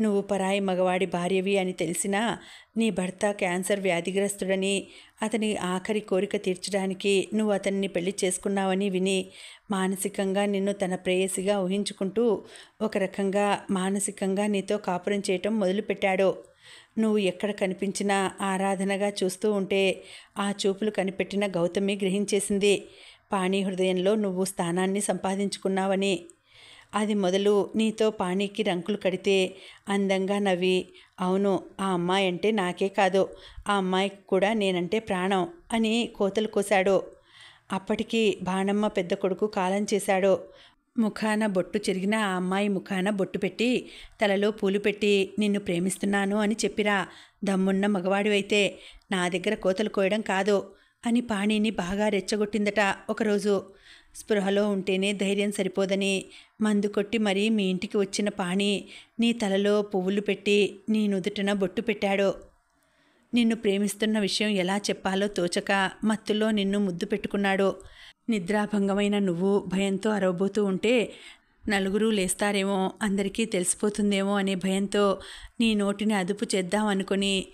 నువ్వు పరాయి మగవాడి భార్యవి అని తెలిసినా నీ భర్త క్యాన్సర్ వ్యాధిగ్రస్తుడని అతని ఆఖరి కోరిక తీర్చడానికి నువ్వు అతన్ని పెళ్లి చేసుకున్నావని విని మానసికంగా నిన్ను తన ప్రేయసిగా ఊహించుకుంటూ ఒక రకంగా మానసికంగా నీతో కాపురం చేయటం మొదలుపెట్టాడు. నువ్వు ఎక్కడ కనిపించినా ఆరాధనగా చూస్తూ ఉంటే ఆ చూపులు కనిపెట్టిన గౌతమి గ్రహించేసింది పాణి హృదయంలో నువ్వు స్థానాన్ని సంపాదించుకున్నావని. అది మొదలు నీతో పాణికి రంకులు కడితే అందంగా నవ్వి, అవును ఆ అమ్మాయి అంటే నాకే కాదు ఆ అమ్మాయికి కూడా నేనంటే ప్రాణం అని కోతలు కోశాడు. అప్పటికి బాణమ్మ పెద్ద కొడుకు కాలం చేశాడు. ముఖాన బొట్టు చెరిగిన ఆ అమ్మాయి ముఖాన బొట్టు పెట్టి తలలో పూలు పెట్టి నిన్ను ప్రేమిస్తున్నాను అని చెప్పిరా. దమ్మున్న మగవాడివైతే నా దగ్గర కోతలు కోయడం కాదు అని పాణిని బాగా రెచ్చగొట్టిందట ఒకరోజు. స్పృహలో ఉంటేనే ధైర్యం సరిపోదని మందు కొట్టి మరీ మీ ఇంటికి వచ్చిన పాణి నీ తలలో పువ్వులు పెట్టి నీ నుదుటిన బొట్టు పెట్టాడు. నిన్ను ప్రేమిస్తున్న విషయం ఎలా చెప్పాలో తోచక మత్తులో నిన్ను ముద్దు పెట్టుకున్నాడు. నిద్రాభంగమైన నువ్వు భయంతో అరవబోతూ ఉంటే నలుగురు లేస్తారేమో అందరికీ తెలిసిపోతుందేమో అనే భయంతో నీ నోటిని అదుపు చేద్దాం అనుకుని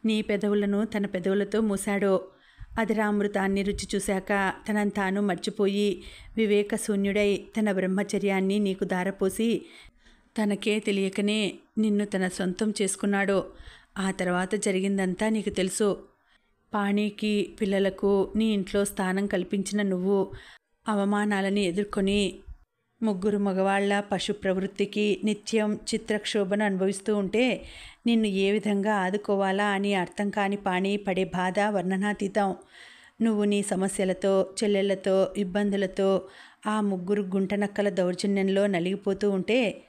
నీ పెదవులను తన పెదవులతో మూశాడు. అధరామృతాన్ని రుచి చూశాక తనను తాను మర్చిపోయి వివేకశూన్యుడై తన బ్రహ్మచర్యాన్ని నీకు దారపోసి తనకే తెలియకనే నిన్ను తన సొంతం చేసుకున్నాడు. ఆ తర్వాత జరిగిందంతా నీకు తెలుసు. పాణికి పిల్లలకు నీ ఇంట్లో స్థానం కల్పించిన నువ్వు అవమానాలని ఎదుర్కొని ముగ్గురు మగవాళ్ల పశు ప్రవృత్తికి నిత్యం చిత్రక్షోభను అనుభవిస్తూ ఉంటే నిన్ను ఏ విధంగా ఆదుకోవాలా అని అర్థం కాని పాణి పడే బాధ వర్ణనాతీతం. నువ్వు నీ సమస్యలతో చెల్లెళ్లతో ఇబ్బందులతో ఆ ముగ్గురు గుంటనక్కల దౌర్జన్యంలో నలిగిపోతూ ఉంటే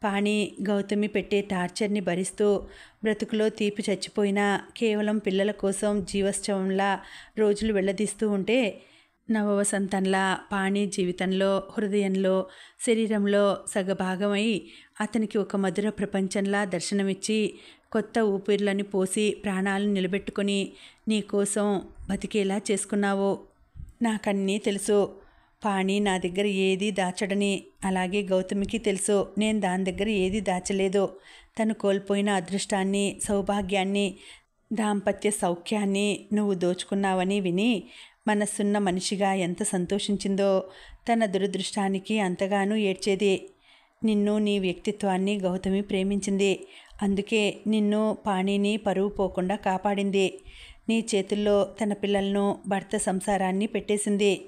పాణి గౌతమి పెట్టే టార్చర్ని భరిస్తూ బ్రతుకులో తీపి చచ్చిపోయినా కేవలం పిల్లల కోసం జీవశ్చవంలా రోజులు వెళ్ళదీస్తూ ఉంటే నవవసంతంలా పాణి జీవితంలో హృదయంలో శరీరంలో సగభాగమై అతనికి ఒక మధుర ప్రపంచంలా దర్శనమిచ్చి కొత్త ఊపిర్లని పోసి ప్రాణాలను నిలబెట్టుకొని నీకోసం బతికేలా చేసుకున్నావు. నాకన్నీ తెలుసు. పాణి నా దగ్గర ఏదీ దాచడని, అలాగే గౌతమికి తెలుసు నేను దాని దగ్గర ఏదీ దాచలేదు. తను కోల్పోయిన అదృష్టాన్ని సౌభాగ్యాన్ని దాంపత్య సౌఖ్యాన్ని నువ్వు దోచుకున్నావని విని మనస్సున్న మనిషిగా ఎంత సంతోషించిందో తన దురదృష్టానికి అంతగానూ ఏడ్చేది. నిన్ను నీ వ్యక్తిత్వాన్ని గౌతమి ప్రేమించింది. అందుకే నిన్ను పాణిని పరువు పోకుండా కాపాడింది. నీ చేతుల్లో తన పిల్లలను భర్త సంసారాన్ని పెట్టేసింది.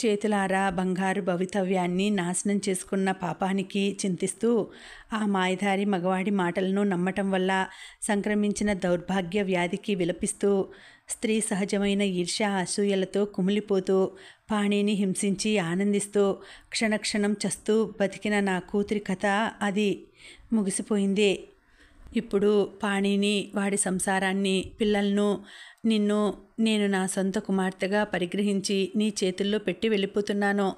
చేతులారా బంగారు భవితవ్యాన్ని నాశనం చేసుకున్న పాపానికి చింతిస్తూ ఆ మాయదారి మగవాడి మాటలను నమ్మటం వల్ల సంక్రమించిన దౌర్భాగ్య వ్యాధికి విలపిస్తూ స్త్రీ సహజమైన ఈర్ష్య అసూయలతో కుమిలిపోతూ పాణిని హింసించి ఆనందిస్తూ క్షణక్షణం చస్తూ బతికిన నా కూతురి కథ అది ముగిసిపోయింది. ఇప్పుడు పాణిని వాడి సంసారాన్ని పిల్లలను నిన్ను నేను నా సొంత కుమార్తెగా పరిగ్రహించి నీ చేతుల్లో పెట్టి వెళ్ళిపోతున్నాను.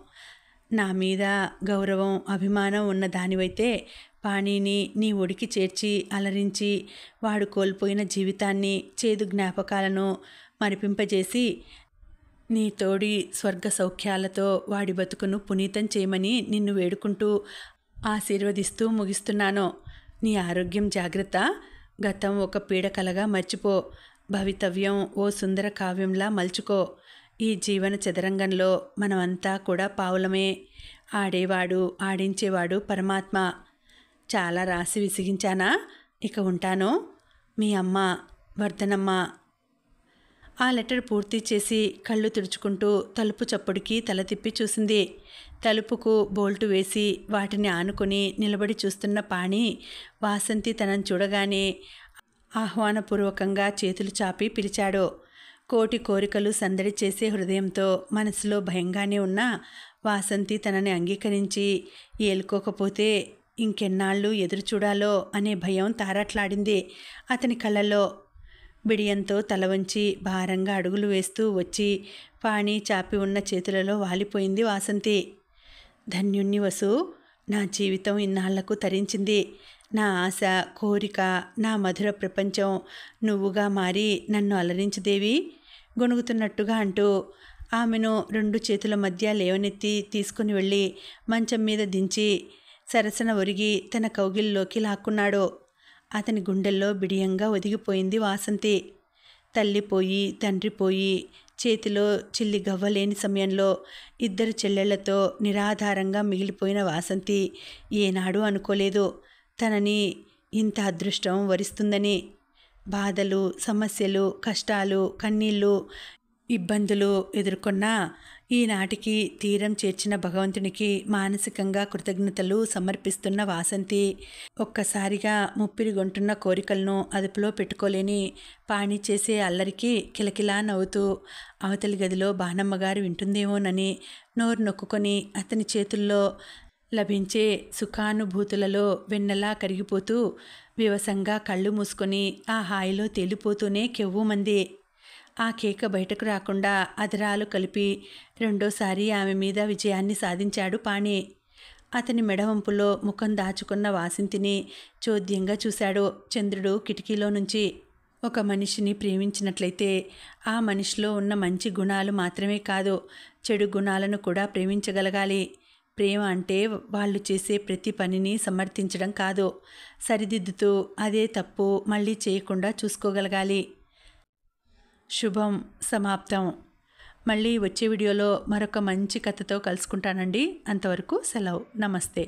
నా మీద గౌరవం అభిమానం ఉన్న దానివైతే పాణిని నీ ఒడికి చేర్చి అలరించి వాడు కోల్పోయిన జీవితాన్ని చేదు జ్ఞాపకాలను మరిపింపజేసి నీ తోడి స్వర్గ సౌఖ్యాలతో వాడి బతుకును పునీతం చేయమని నిన్ను వేడుకుంటూ ఆశీర్వదిస్తూ ముగిస్తున్నాను. నీ ఆరోగ్యం జాగ్రత్త. గతం ఒక పీడకలగా మర్చిపో. భవితవ్యం ఓ సుందర కావ్యంలా మలుచుకో. ఈ జీవన చదరంగంలో మనమంతా కూడా పావులమే. ఆడేవాడు ఆడించేవాడు పరమాత్మ. చాలా రాసి విసిగించానా? ఇక ఉంటాను. మీ అమ్మ వర్ధనమ్మ. ఆ లెటర్ పూర్తి చేసి కళ్ళు తుడుచుకుంటూ తలుపు చప్పుడికి తల తిప్పి చూసింది. తలుపుకు బోల్టు వేసి వాటిని ఆనుకొని నిలబడి చూస్తున్న పాణి వాసంతి తనని చూడగానే ఆహ్వానపూర్వకంగా చేతులు చాపి పిలిచాడు. కోటి కోరికలు సందడి చేసే హృదయంతో మనసులో భయంగానే ఉన్న వాసంతి తనని అంగీకరించి ఏలుకోకపోతే ఇంకెన్నాళ్ళు ఎదురు చూడాలో అనే భయం తారాట్లాడింది అతని కళ్ళల్లో. బిడియంతో తల వంచి భారంగా అడుగులు వేస్తూ వచ్చి పాణి చాపి ఉన్న చేతులలో వాలిపోయింది వాసంతి. ధన్యుణ్ణి వసు, నా జీవితం ఇన్నాళ్లకు తరించింది. నా ఆశ, కోరిక, నా మధుర ప్రపంచం నువ్వుగా మారి నన్ను అలరించదేవి, గొణుగుతున్నట్టుగా అంటూ ఆమెను 2 చేతుల మధ్య లేవనెత్తి తీసుకుని వెళ్ళి మంచం మీద దించి సరసన ఒరిగి తన కౌగిల్లోకి లాక్కున్నాడు. అతని గుండెల్లో బిడియంగా ఒదిగిపోయింది వాసంతి. తల్లిపోయి తండ్రిపోయి చేతిలో చిల్లి గవ్వలేని సమయంలో 2 చెల్లెళ్లతో నిరాధారంగా మిగిలిపోయిన వాసంతి ఏనాడూ అనుకోలేదు తనని ఇంత అదృష్టం వరిస్తుందని. బాధలు, సమస్యలు, కష్టాలు, కన్నీళ్ళు, ఇబ్బందులు ఎదుర్కొన్నా ఈనాటికి తీరం చేర్చిన భగవంతునికి మానసికంగా కృతజ్ఞతలు సమర్పిస్తున్న వాసంతి ఒక్కసారిగా ముప్పిరిగొంటున్న కోరికలను అదుపులో పెట్టుకోలేని పాణి చేసే అల్లరికి కిలకిలా నవ్వుతూ అవతలి గదిలో బాణమ్మగారు వింటుందేమోనని నోరు నొక్కుకొని అతని చేతుల్లో లభించే సుఖానుభూతులలో వెన్నెలా కరిగిపోతూ వివసంగా కళ్ళు మూసుకొని ఆ హాయిలో తేలిపోతూనే కెవ్వుమంది. ఆ కేక బయటకు రాకుండా అదరాలు కలిపి రెండోసారి ఆమె మీద విజయాన్ని సాధించాడు పాణి. అతని మెడవంపులో ముఖం దాచుకున్న వాసంతిని చోద్యంగా చూశాడు చంద్రుడు కిటికీలో నుంచి. ఒక మనిషిని ప్రేమించినట్లయితే ఆ మనిషిలో ఉన్న మంచి గుణాలు మాత్రమే కాదు, చెడు గుణాలను కూడా ప్రేమించగలగాలి. ప్రేమ అంటే వాళ్ళు చేసే ప్రతి పనిని సమర్థించడం కాదు, సరిదిద్దుతూ అదే తప్పు మళ్ళీ చేయకుండా చూసుకోగలగాలి. శుభం సమాప్తం. మళ్ళీ వచ్చే వీడియోలో మరొక మంచి కథతో కలుసుకుంటానండి. అంతవరకు సెలవు. నమస్తే.